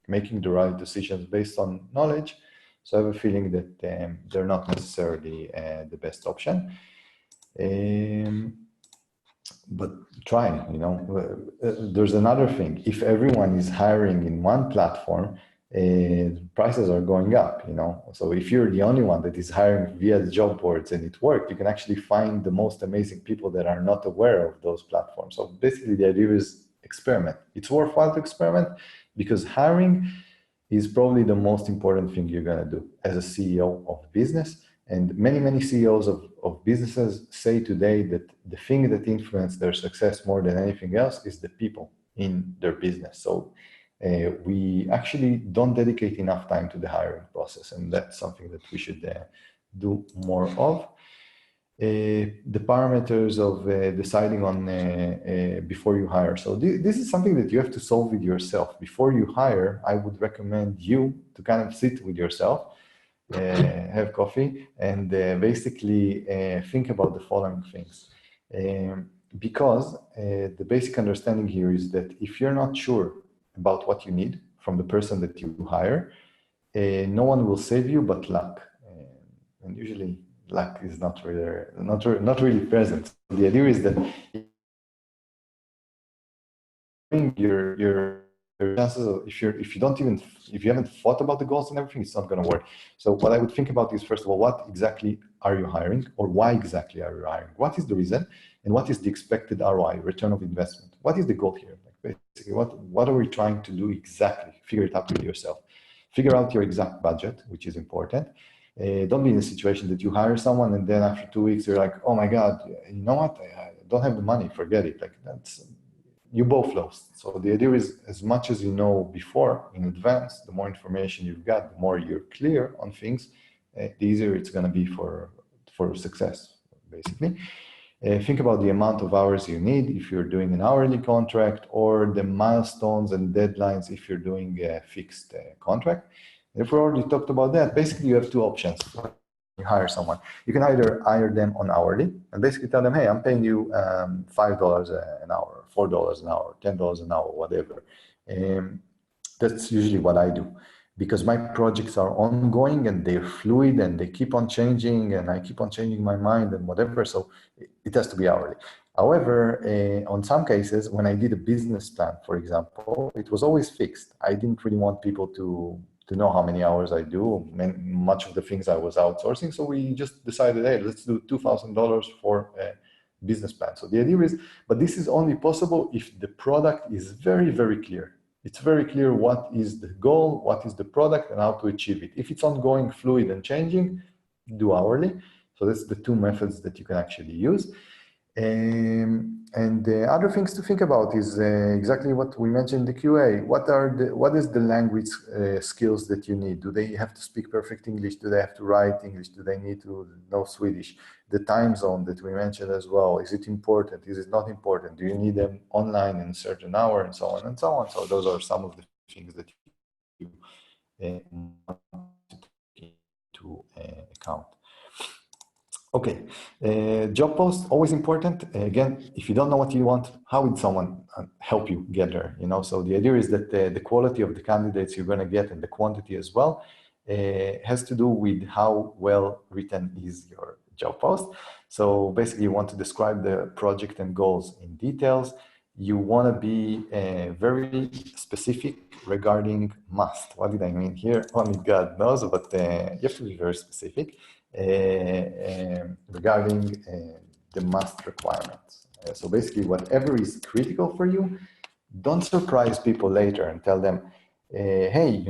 making the right decisions based on knowledge. So I have a feeling that they're not necessarily the best option. But try, you know. There's another thing. If everyone is hiring in one platform, prices are going up, you know. So if you're the only one that is hiring via the job boards and it worked, you can actually find the most amazing people that are not aware of those platforms. So basically the idea is experiment. It's worthwhile to experiment because hiring is probably the most important thing you're going to do as a CEO of business. And many CEOs of businesses say today that the thing that influences their success more than anything else is the people in their business. So we actually don't dedicate enough time to the hiring process, and that's something that we should do more of. The parameters of deciding on before you hire. So this is something that you have to solve with yourself. Before you hire, I would recommend you to kind of sit with yourself, have coffee, and basically think about the following things. Because the basic understanding here is that if you're not sure about what you need from the person that you hire, no one will save you but luck. And usually luck is not really present. The idea is that your chances of, if you haven't thought about the goals and everything, it's not going to work. So what I would think about is, first of all, what exactly are you hiring, or why exactly are you hiring? What is the reason, and what is the expected ROI, return of investment? What is the goal here? Like basically, what are we trying to do exactly? Figure it out with yourself. Figure out your exact budget, which is important. Don't be in a situation that you hire someone and then after 2 weeks you're like, oh my God, you know what? I don't have the money. Forget it. Like you both lost. So the idea is, as much as you know before in advance, the more information you've got, the more you're clear on things, the easier it's going to be for success, basically. Think about the amount of hours you need if you're doing an hourly contract, or the milestones and deadlines if you're doing a fixed contract. If we already talked about that, basically you have two options. You hire someone. You can either hire them on hourly and basically tell them, hey, I'm paying you $5 an hour, $4 an hour, $10 an hour, whatever. That's usually what I do, because my projects are ongoing and they're fluid and they keep on changing and I keep on changing my mind and whatever. So it has to be hourly. However, on some cases, when I did a business plan, for example, it was always fixed. I didn't really want people to know how many hours I do. Much of the things I was outsourcing. So we just decided, hey, let's do $2,000 for a business plan. So the idea is, but this is only possible if the product is very, very clear. It's very clear what is the goal, what is the product, and how to achieve it. If it's ongoing, fluid, and changing, do hourly. So that's the two methods that you can actually use. And the other things to think about is exactly what we mentioned in the QA. What is the language skills that you need? Do they have to speak perfect English? Do they have to write English? Do they need to know Swedish? The time zone that we mentioned as well, is it important? Is it not important? Do you need them online in a certain hour, and so on and so on? So those are some of the things that you want to take into account. Okay, job post, always important. Again, if you don't know what you want, how would someone help you get there? So the idea is that the quality of the candidates you're going to get and the quantity as well has to do with how well written is your job post. So basically, you want to describe the project and goals in details. You want to be very specific regarding must. What did I mean here? Only God knows, but you have to be very specific regarding the must requirements. So basically, whatever is critical for you, don't surprise people later and tell them, hey,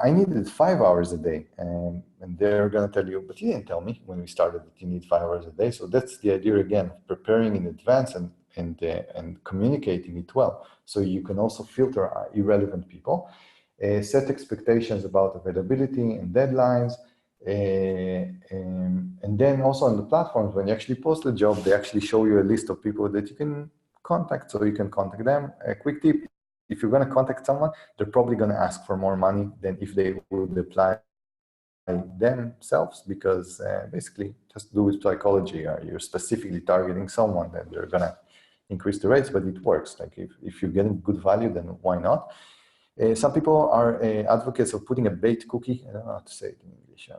I needed 5 hours a day. And they're going to tell you, but you didn't tell me when we started that you need 5 hours a day. So that's the idea, again, of preparing in advance and communicating it well. So you can also filter irrelevant people, set expectations about availability and deadlines. And then also on the platforms, when you actually post the job, they actually show you a list of people that you can contact, so you can contact them. A quick tip, if you're going to contact someone, they're probably going to ask for more money than if they would apply themselves, because basically just do with psychology. You're specifically targeting someone, then they're going to increase the rates, but it works. Like if you're getting good value, then why not? Some people are advocates of putting a baked cookie. I don't know how to say it in English,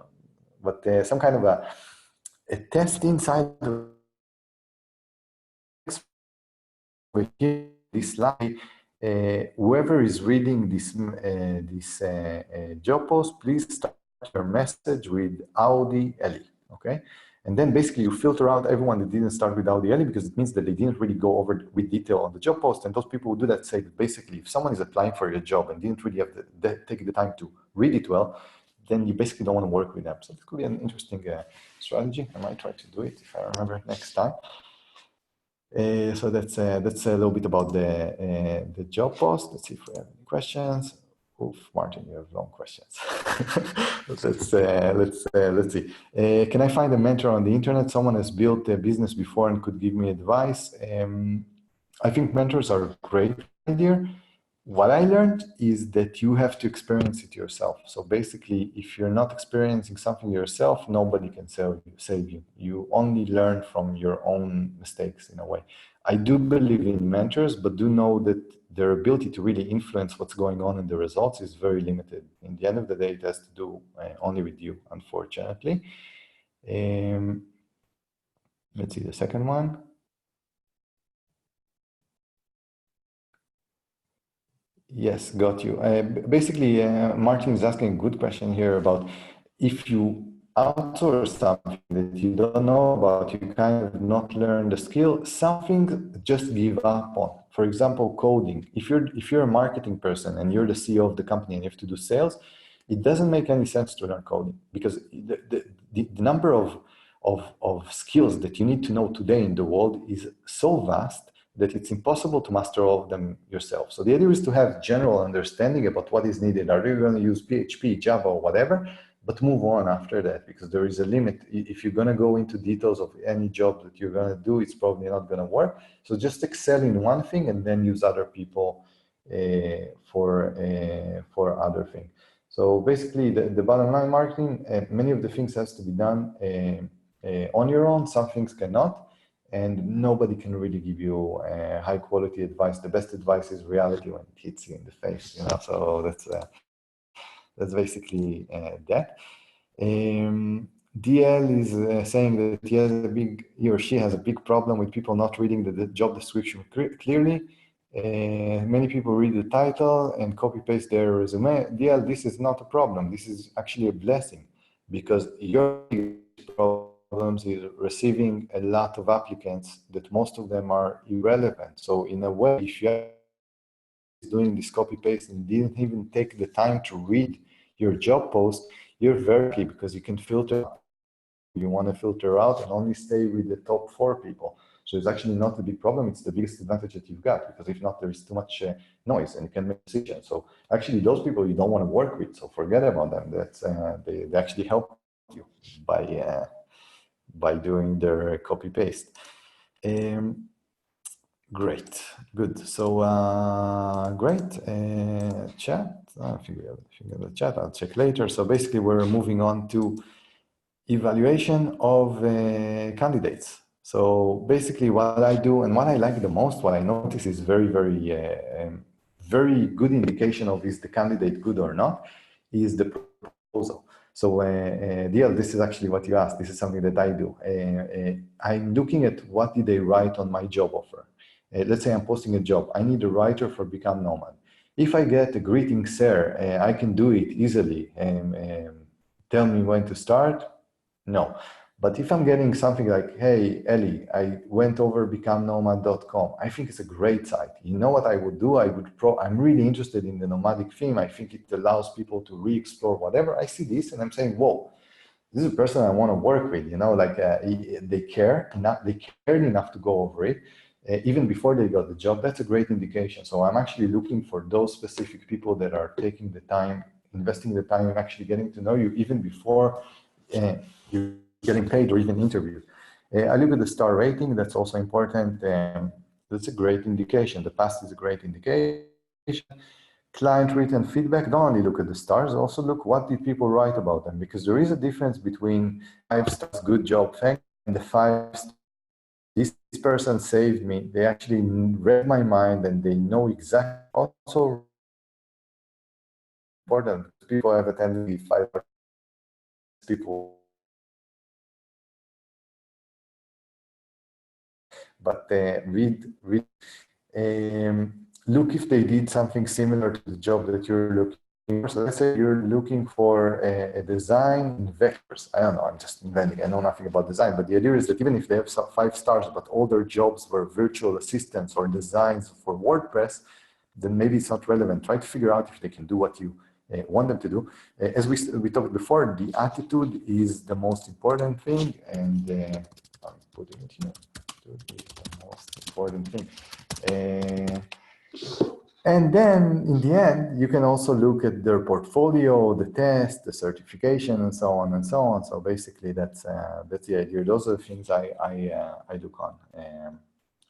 but some kind of a test inside this slide. Whoever is reading this job post, please start your message with Audi Eli. Okay, And then basically you filter out everyone that didn't start without the Eli, because it means that they didn't really go over with detail on the job post. And those people who do that say that basically if someone is applying for your job and didn't really have take the time to read it well, then you basically don't want to work with them. So this could be an interesting strategy. I might try to do it if I remember next time. So that's a little bit about the job post. Let's see if we have any questions. Oof, Martin, you have long questions. Let's see. Can I find a mentor on the internet? Someone has built a business before and could give me advice. I think mentors are a great idea. What I learned is that you have to experience it yourself. So basically, if you're not experiencing something yourself, nobody can save you. You only learn from your own mistakes in a way. I do believe in mentors, but do know that their ability to really influence what's going on in the results is very limited. In the end of the day, it has to do only with you, unfortunately. Let's see the second one. Yes, got you. Basically, Martin is asking a good question here about if you outsource something that you don't know about, you kind of not learn the skill, something just give up on. For example, coding. If you're a marketing person and you're the CEO of the company and you have to do sales, it doesn't make any sense to learn coding because the number of skills that you need to know today in the world is so vast that it's impossible to master all of them yourself. So the idea is to have general understanding about what is needed. Are you going to use PHP, Java, or whatever? But move on after that, because there is a limit. If you're going to go into details of any job that you're going to do, it's probably not going to work. So just excel in one thing and then use other people for other things. So basically, the bottom line marketing, many of the things has to be done on your own. Some things cannot. And nobody can really give you high quality advice. The best advice is reality when it hits you in the face, So that's basically that. DL is saying that he or she has a big problem with people not reading the job description clearly. Many people read the title and copy paste their resume. DL, this is not a problem. This is actually a blessing because your problems is receiving a lot of applicants that most of them are irrelevant. So in a way, if you are doing this copy paste and didn't even take the time to read your job post, you're very lucky because you can filter. You want to filter out and only stay with the top 4 people. So it's actually not a big problem. It's the biggest advantage that you've got because if not, there is too much noise and you can make decisions. So actually those people you don't want to work with. So forget about them. That's they actually help you by doing their copy paste. Great, good. So great chat. If you have the chat, I'll check later. So basically, we're moving on to evaluation of candidates. So basically, what I do and what I like the most, what I notice is very good indication of is the candidate good or not, is the proposal. So DL, this is actually what you asked. This is something that I do. I'm looking at what did they write on my job offer. Let's say I'm posting a job. I need a writer for Become Nomad. If I get a greeting, sir, I can do it easily. Tell me when to start. No. But if I'm getting something like, hey, Eli, I went over becomenomad.com. I think it's a great site. You know what I would do? I'm really interested in the nomadic theme. I think it allows people to re-explore whatever. I see this and I'm saying, whoa, this is a person I want to work with. They cared enough to go over it. Even before they got the job, that's a great indication. So I'm actually looking for those specific people that are taking the time, investing the time and actually getting to know you even before you're getting paid or even interviewed. I look at the star rating. That's also important. That's a great indication. The past is a great indication. Client written feedback, don't only look at the stars, also look what did people write about them, because there is a difference between 5 stars, good job, thank you, and the 5 stars. This person saved me. They actually read my mind and they know exactly. Also important, people have attended 5 people. But look if they did something similar to the job that you're looking So let's say you're looking for a design in vectors. I don't know, I'm just inventing. I know nothing about design, but the idea is that even if they have some 5 stars, but all their jobs were virtual assistants or designs for WordPress, then maybe it's not relevant. Try to figure out if they can do what you want them to do. As we talked before, the attitude is the most important thing, and I'm putting it here. Attitude is the most important thing. And then in the end, you can also look at their portfolio, the test, the certification, and so on and so on. So basically, that's the idea. Those are the things I look on.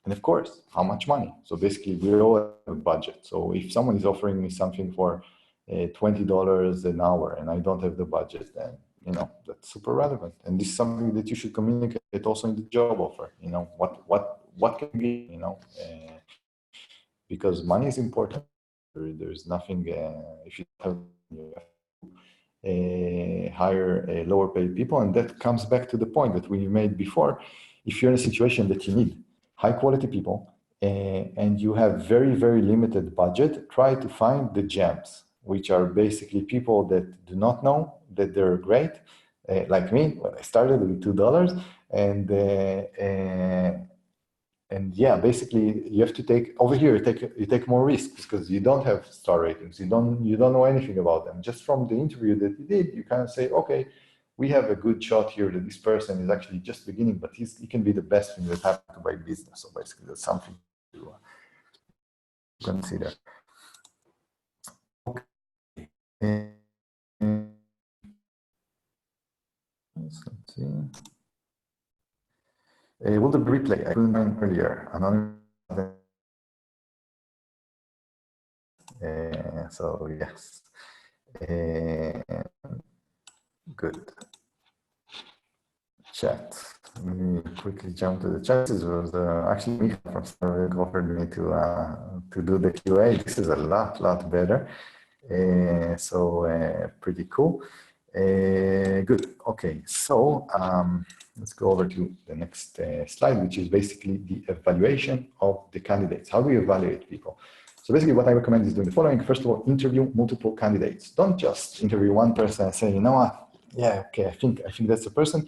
And of course, how much money? So basically, we all have a budget. So if someone is offering me something for $20 an hour and I don't have the budget, then that's super relevant. And this is something that you should communicate also in the job offer. What can be, because money is important. There's nothing, if you have hire lower paid people, and that comes back to the point that we made before. If you're in a situation that you need high quality people and you have very, very limited budget, try to find the gems, which are basically people that do not know that they're great, like me when I started with $2, and yeah, basically you have to take over here. You take more risks because you don't have star ratings. You don't know anything about them. Just from the interview that you did, you kind of say, okay, we have a good shot here that this person is actually just beginning, but he can be the best thing that happened to my business. So basically, that's something to consider. Okay. Let's see. Will the replay I couldn't find earlier? So yes, good. Chat. Let me quickly jump to the chat. This was actually me from Starlink offered me to do the QA. This is a lot better. So pretty cool. Good. Okay. So let's go over to the next slide, which is basically the evaluation of the candidates. How do you evaluate people? So basically what I recommend is doing the following. First of all, interview multiple candidates. Don't just interview one person and say, you know what? Yeah, okay, I think that's the person.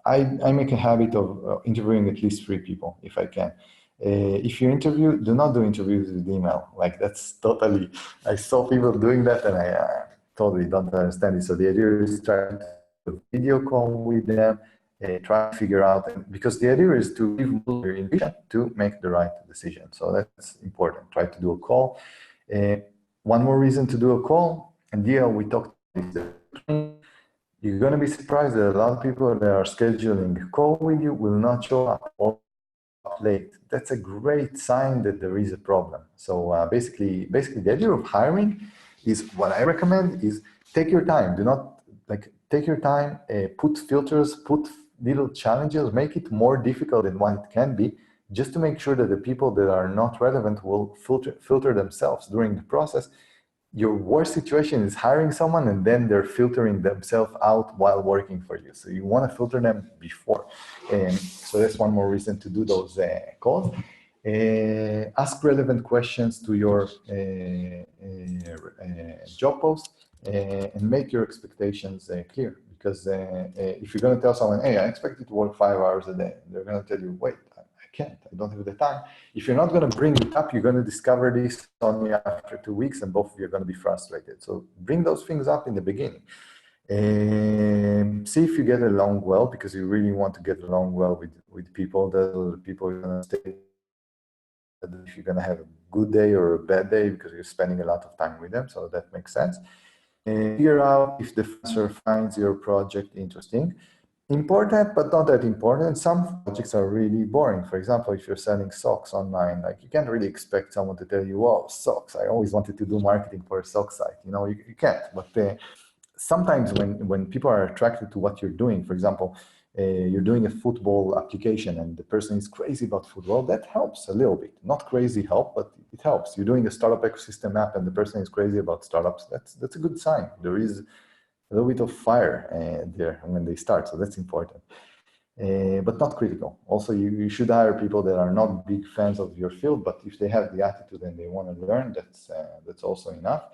I make a habit of interviewing at least 3 people if I can. If you interview, do not do interviews with email. Like that's totally, I saw people doing that and I totally don't understand it. So the idea is try to do a video call with them, try to figure out, because the idea is to give your intuition to make the right decision. So that's important. Try to do a call. One more reason to do a call, and Dia, we talked about this. You're going to be surprised that a lot of people that are scheduling a call with you will not show up or late. That's a great sign that there is a problem. So basically the idea of hiring is, what I recommend is take your time. Do not take your time, put filters, put little challenges, make it more difficult than what it can be, just to make sure that the people that are not relevant will filter themselves during the process. Your worst situation is hiring someone and then they're filtering themselves out while working for you. So you want to filter them before. So that's one more reason to do those calls. Ask relevant questions to your job post and make your expectations clear. Because if you're going to tell someone, hey, I expect you to work 5 hours a day, they're going to tell you, wait, I can't, I don't have the time. If you're not going to bring it up, you're going to discover this only after 2 weeks, and both of you are going to be frustrated. So bring those things up in the beginning. See if you get along well, because you really want to get along well with people. The people are going to stay. If you're going to have a good day or a bad day, because you're spending a lot of time with them, so that makes sense. Figure out if the freelancer finds your project interesting. Important, but not that important. Some projects are really boring. For example, if you're selling socks online, like you can't really expect someone to tell you, "Oh, socks! I always wanted to do marketing for a sock site." You can't. But sometimes when people are attracted to what you're doing, for example, you're doing a football application and the person is crazy about football, that helps a little bit. Not crazy help, but it helps. You're doing a startup ecosystem app and the person is crazy about startups. That's a good sign. There is a little bit of fire there when they start, so that's important. But not critical. Also, you should hire people that are not big fans of your field, but if they have the attitude and they want to learn, that's also enough.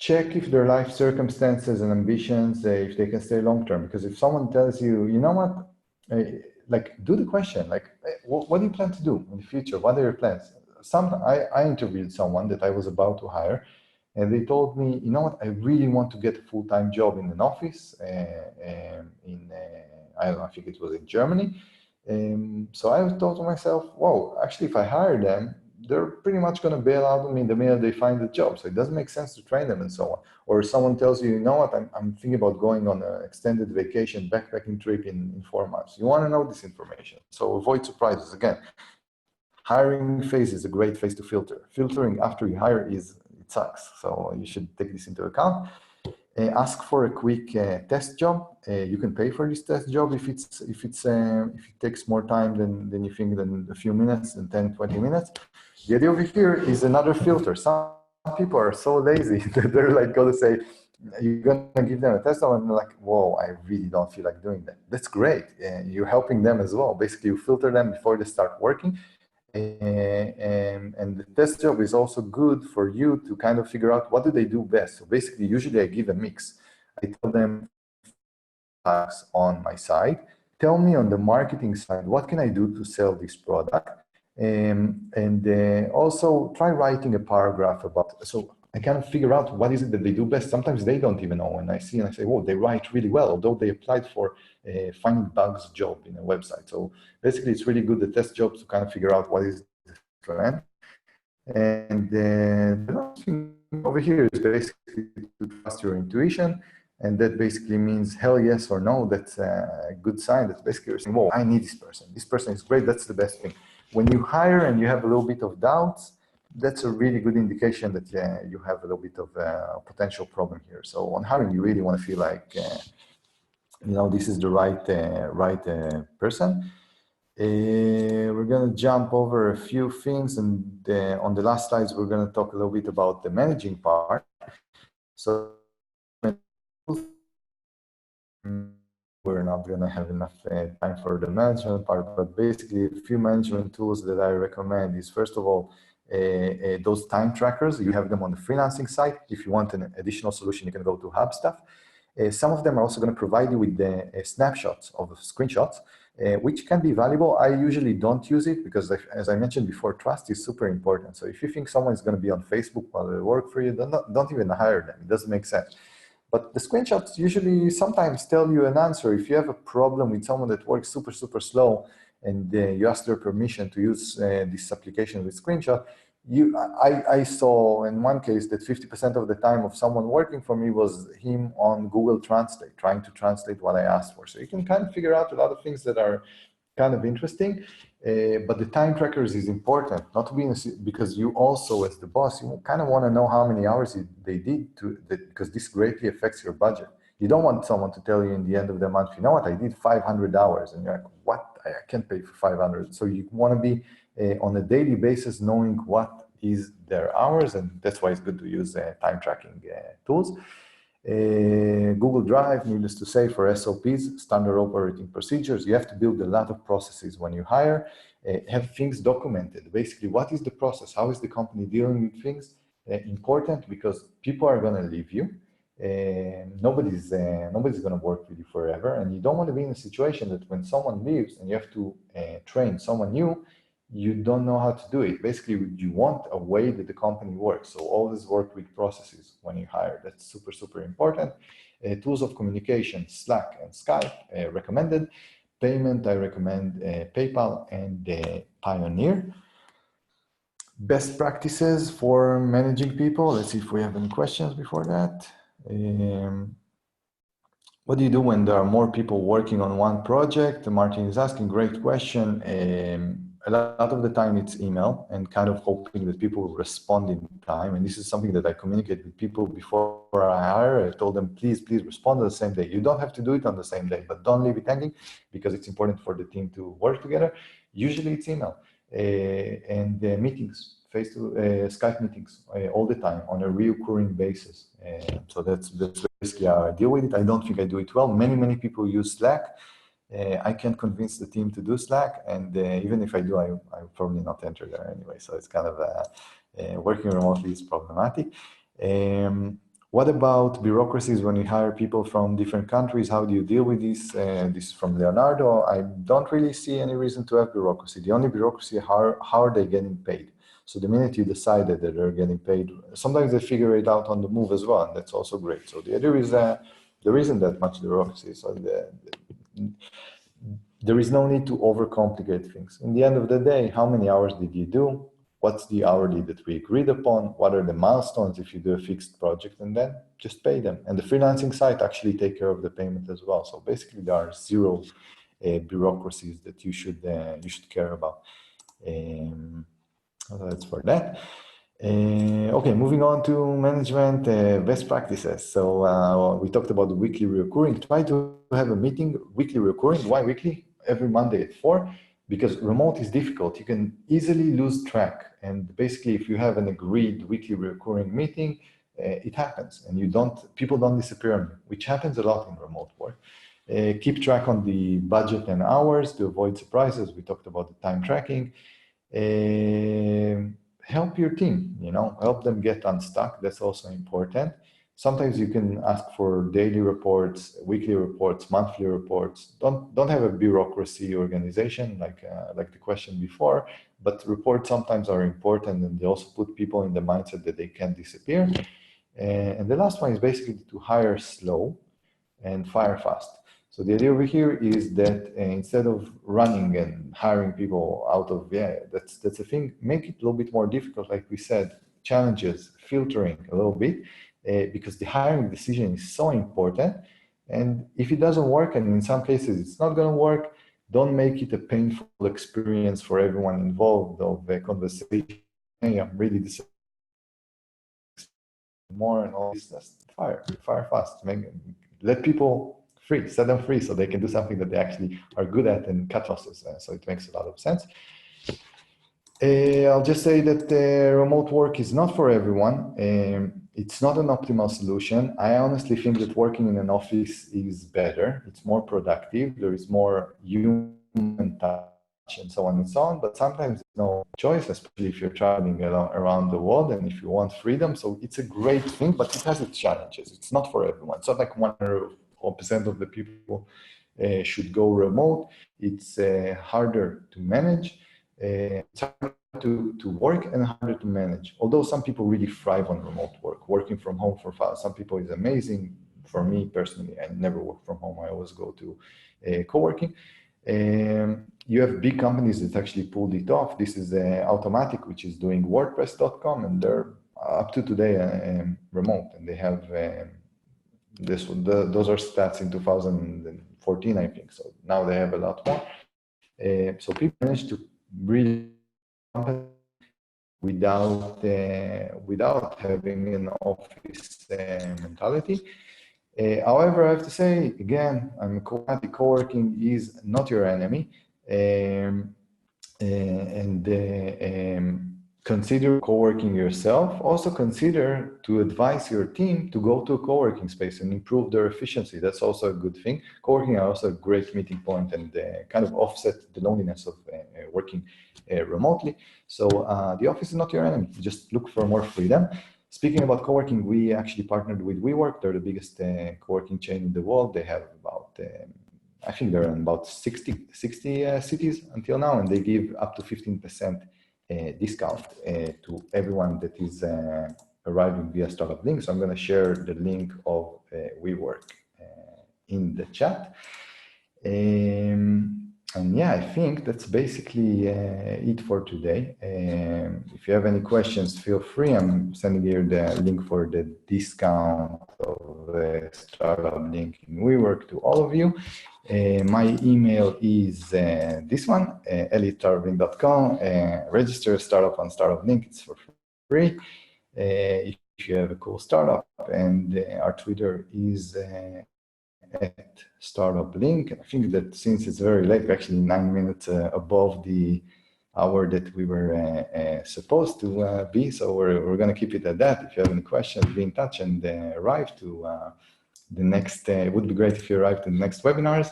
check if their life circumstances and ambitions, if they can stay long term. Because if someone tells you, you know what, like do the question, like, what do you plan to do in the future? What are your plans? I interviewed someone that I was about to hire, and they told me, you know what, I really want to get a full-time job in an office I don't know, I think it was in Germany. So I thought to myself, whoa, actually, if I hire them, they're pretty much going to bail out on me the minute they find a job. So it doesn't make sense to train them and so on. Or someone tells you, you know what, I'm thinking about going on an extended vacation, backpacking trip in 4 months. You want to know this information. So avoid surprises. Again, hiring phase is a great phase to filter. Filtering after you hire it sucks. So you should take this into account. Ask for a quick test job. You can pay for this test job if it takes more time than you think, than a few minutes, and 10, 20 minutes. The idea over here is another filter. Some people are so lazy that they're like going to say, you're going to give them a test job, and they're like, whoa, I really don't feel like doing that. That's great. You're helping them as well. Basically, you filter them before they start working. And the test job is also good for you to kind of figure out what do they do best. So basically, usually I give a mix. I tell them on my side, tell me on the marketing side, what can I do to sell this product? Also try writing a paragraph about, so I kind of figure out what is it that they do best. Sometimes they don't even know, and I see and I say, oh, they write really well, although they applied for a finding bugs job in a website. So basically, it's really good, the test jobs, to kind of figure out what is the trend. And the last thing over here is basically to trust your intuition. And that basically means hell yes or no. That's a good sign. That's basically you're saying, whoa, I need this person. This person is great. That's the best thing. When you hire and you have a little bit of doubts, that's a really good indication that you have a little bit of a potential problem here. So on hiring, you really want to feel like, this is the right person. We're going to jump over a few things, and on the last slides, we're going to talk a little bit about the managing part. So we're not going to have enough time for the management part, but basically a few management tools that I recommend is, first of all, those time trackers. You have them on the freelancing site. If you want an additional solution, you can go to Hubstuff. Some of them are also going to provide you with snapshots of screenshots, which can be valuable. I usually don't use it because, as I mentioned before, trust is super important. So if you think someone is going to be on Facebook while they work for you, don't even hire them. It doesn't make sense. But the screenshots usually sometimes tell you an answer. If you have a problem with someone that works super, super slow, and you ask their permission to use this application with screenshot, I saw in one case that 50% of the time of someone working for me was him on Google Translate, trying to translate what I asked for. So you can kind of figure out a lot of things that are kind of interesting. But the time trackers is important, not to be because you also, as the boss, you kind of want to know how many hours they did because this greatly affects your budget. You don't want someone to tell you in the end of the month, you know what, I did 500 hours, and you're like, what? I can't pay for 500. So you want to be on a daily basis knowing what is their hours, and that's why it's good to use time tracking tools. Google Drive, needless to say, for SOPs, standard operating procedures. You have to build a lot of processes when you hire, have things documented. Basically, what is the process? How is the company dealing with things? Important because people are going to leave you. Nobody's going to work with you forever, and you don't want to be in a situation that when someone leaves and you have to train someone new, you don't know how to do it. Basically, you want a way that the company works. So always work with processes when you hire. That's super, super important. Tools of communication, Slack and Skype, recommended. Payment, I recommend PayPal and Pioneer. Best practices for managing people. Let's see if we have any questions before that. What do you do when there are more people working on one project? Martin is asking, great question. A lot of the time it's email and kind of hoping that people will respond in time. And this is something that I communicate with people before I hire. I told them, please respond on the same day. You don't have to do it on the same day, but don't leave it hanging because it's important for the team to work together. Usually it's email and meetings, Skype meetings all the time on a recurring basis. So that's basically how I deal with it. I don't think I do it well. Many people use Slack. I can't convince the team to do Slack, and even if I do, I'll probably not enter there anyway. So it's kind of working remotely is problematic. What about bureaucracies when you hire people from different countries? How do you deal with this? This is from Leonardo. I don't really see any reason to have bureaucracy. The only bureaucracy, how are they getting paid? So the minute you decided that they're getting paid, sometimes they figure it out on the move as well, and that's also great. So the idea is there isn't that much bureaucracy. So there is no need to overcomplicate things. In the end of the day, how many hours did you do? What's the hourly that we agreed upon? What are the milestones if you do a fixed project? And then just pay them. And the freelancing site actually take care of the payment as well. So basically, there are zero bureaucracies that you should care about. So that's for that. Okay, moving on to management best practices. So we talked about the weekly recurring. Try to have a meeting weekly recurring. Why weekly? Every Monday at 4, because remote is difficult. You can easily lose track. And basically, if you have an agreed weekly recurring meeting, it happens, and people don't disappear, which happens a lot in remote work. Keep track on the budget and hours to avoid surprises. We talked about the time tracking. Help your team, help them get unstuck. That's also important. Sometimes you can ask for daily reports, weekly reports, monthly reports. Don't have a bureaucracy organization like the question before, but reports sometimes are important, and they also put people in the mindset that they can't disappear. And the last one is basically to hire slow and fire fast. So the idea over here is that instead of running and hiring people out of, that's a thing, make it a little bit more difficult, like we said, challenges, filtering a little bit, because the hiring decision is so important. And if it doesn't work, and in some cases it's not going to work, don't make it a painful experience for everyone involved of a conversation. Hey, I'm really disappointed more and all this. Just fire fast. Let people free, set them free so they can do something that they actually are good at and cut losses. So it makes a lot of sense. I'll just say that remote work is not for everyone. It's not an optimal solution. I honestly think that working in an office is better. It's more productive. There is more human touch and so on and so on. But sometimes there's no choice, especially if you're traveling around the world and if you want freedom. So it's a great thing, but it has its challenges. It's not for everyone. It's not like 100% of the people should go remote. It's harder to manage. It's harder to work and harder to manage. Although some people really thrive on remote work, working from home for fun. Some people is amazing. For me personally, I never work from home. I always go to co-working. You have big companies that actually pulled it off. This is Automatic, which is doing WordPress.com, and they're up to today remote, and they have those are stats in 2014, I think. So now they have a lot more. So people managed to really without having an office mentality. However, I have to say again, co-working is not your enemy, consider co-working yourself. Also consider to advise your team to go to a co-working space and improve their efficiency. That's also a good thing. Co-working are also a great meeting point and kind of offset the loneliness of working remotely. So the office is not your enemy. Just look for more freedom. Speaking about co-working, we actually partnered with WeWork. They're the biggest co-working chain in the world. They have about I think they're in about 60 cities until now, and they give up to 15% discount to everyone that is arriving via StartupBlink. So I'm going to share the link of WeWork in the chat. And yeah, I think that's basically it for today. If you have any questions, feel free. I'm sending you the link for the discount of StartupBlink in WeWork to all of you. My email is this one, eli@startuplink.com. Register startup on StartupBlink. It's for free. If you have a cool startup, and our Twitter is at StartupBlink. I think that since it's very late, we're actually 9 minutes above the hour that we were supposed to be. So we're going to keep it at that. If you have any questions, be in touch and arrive to the next, it would be great if you arrive to the next webinars.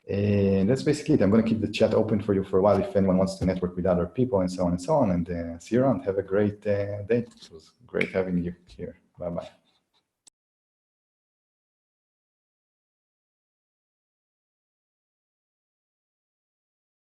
And that's basically it. I'm going to keep the chat open for you for a while if anyone wants to network with other people and so on and so on. And see you around. Have a great day. It was great having you here. Bye-bye.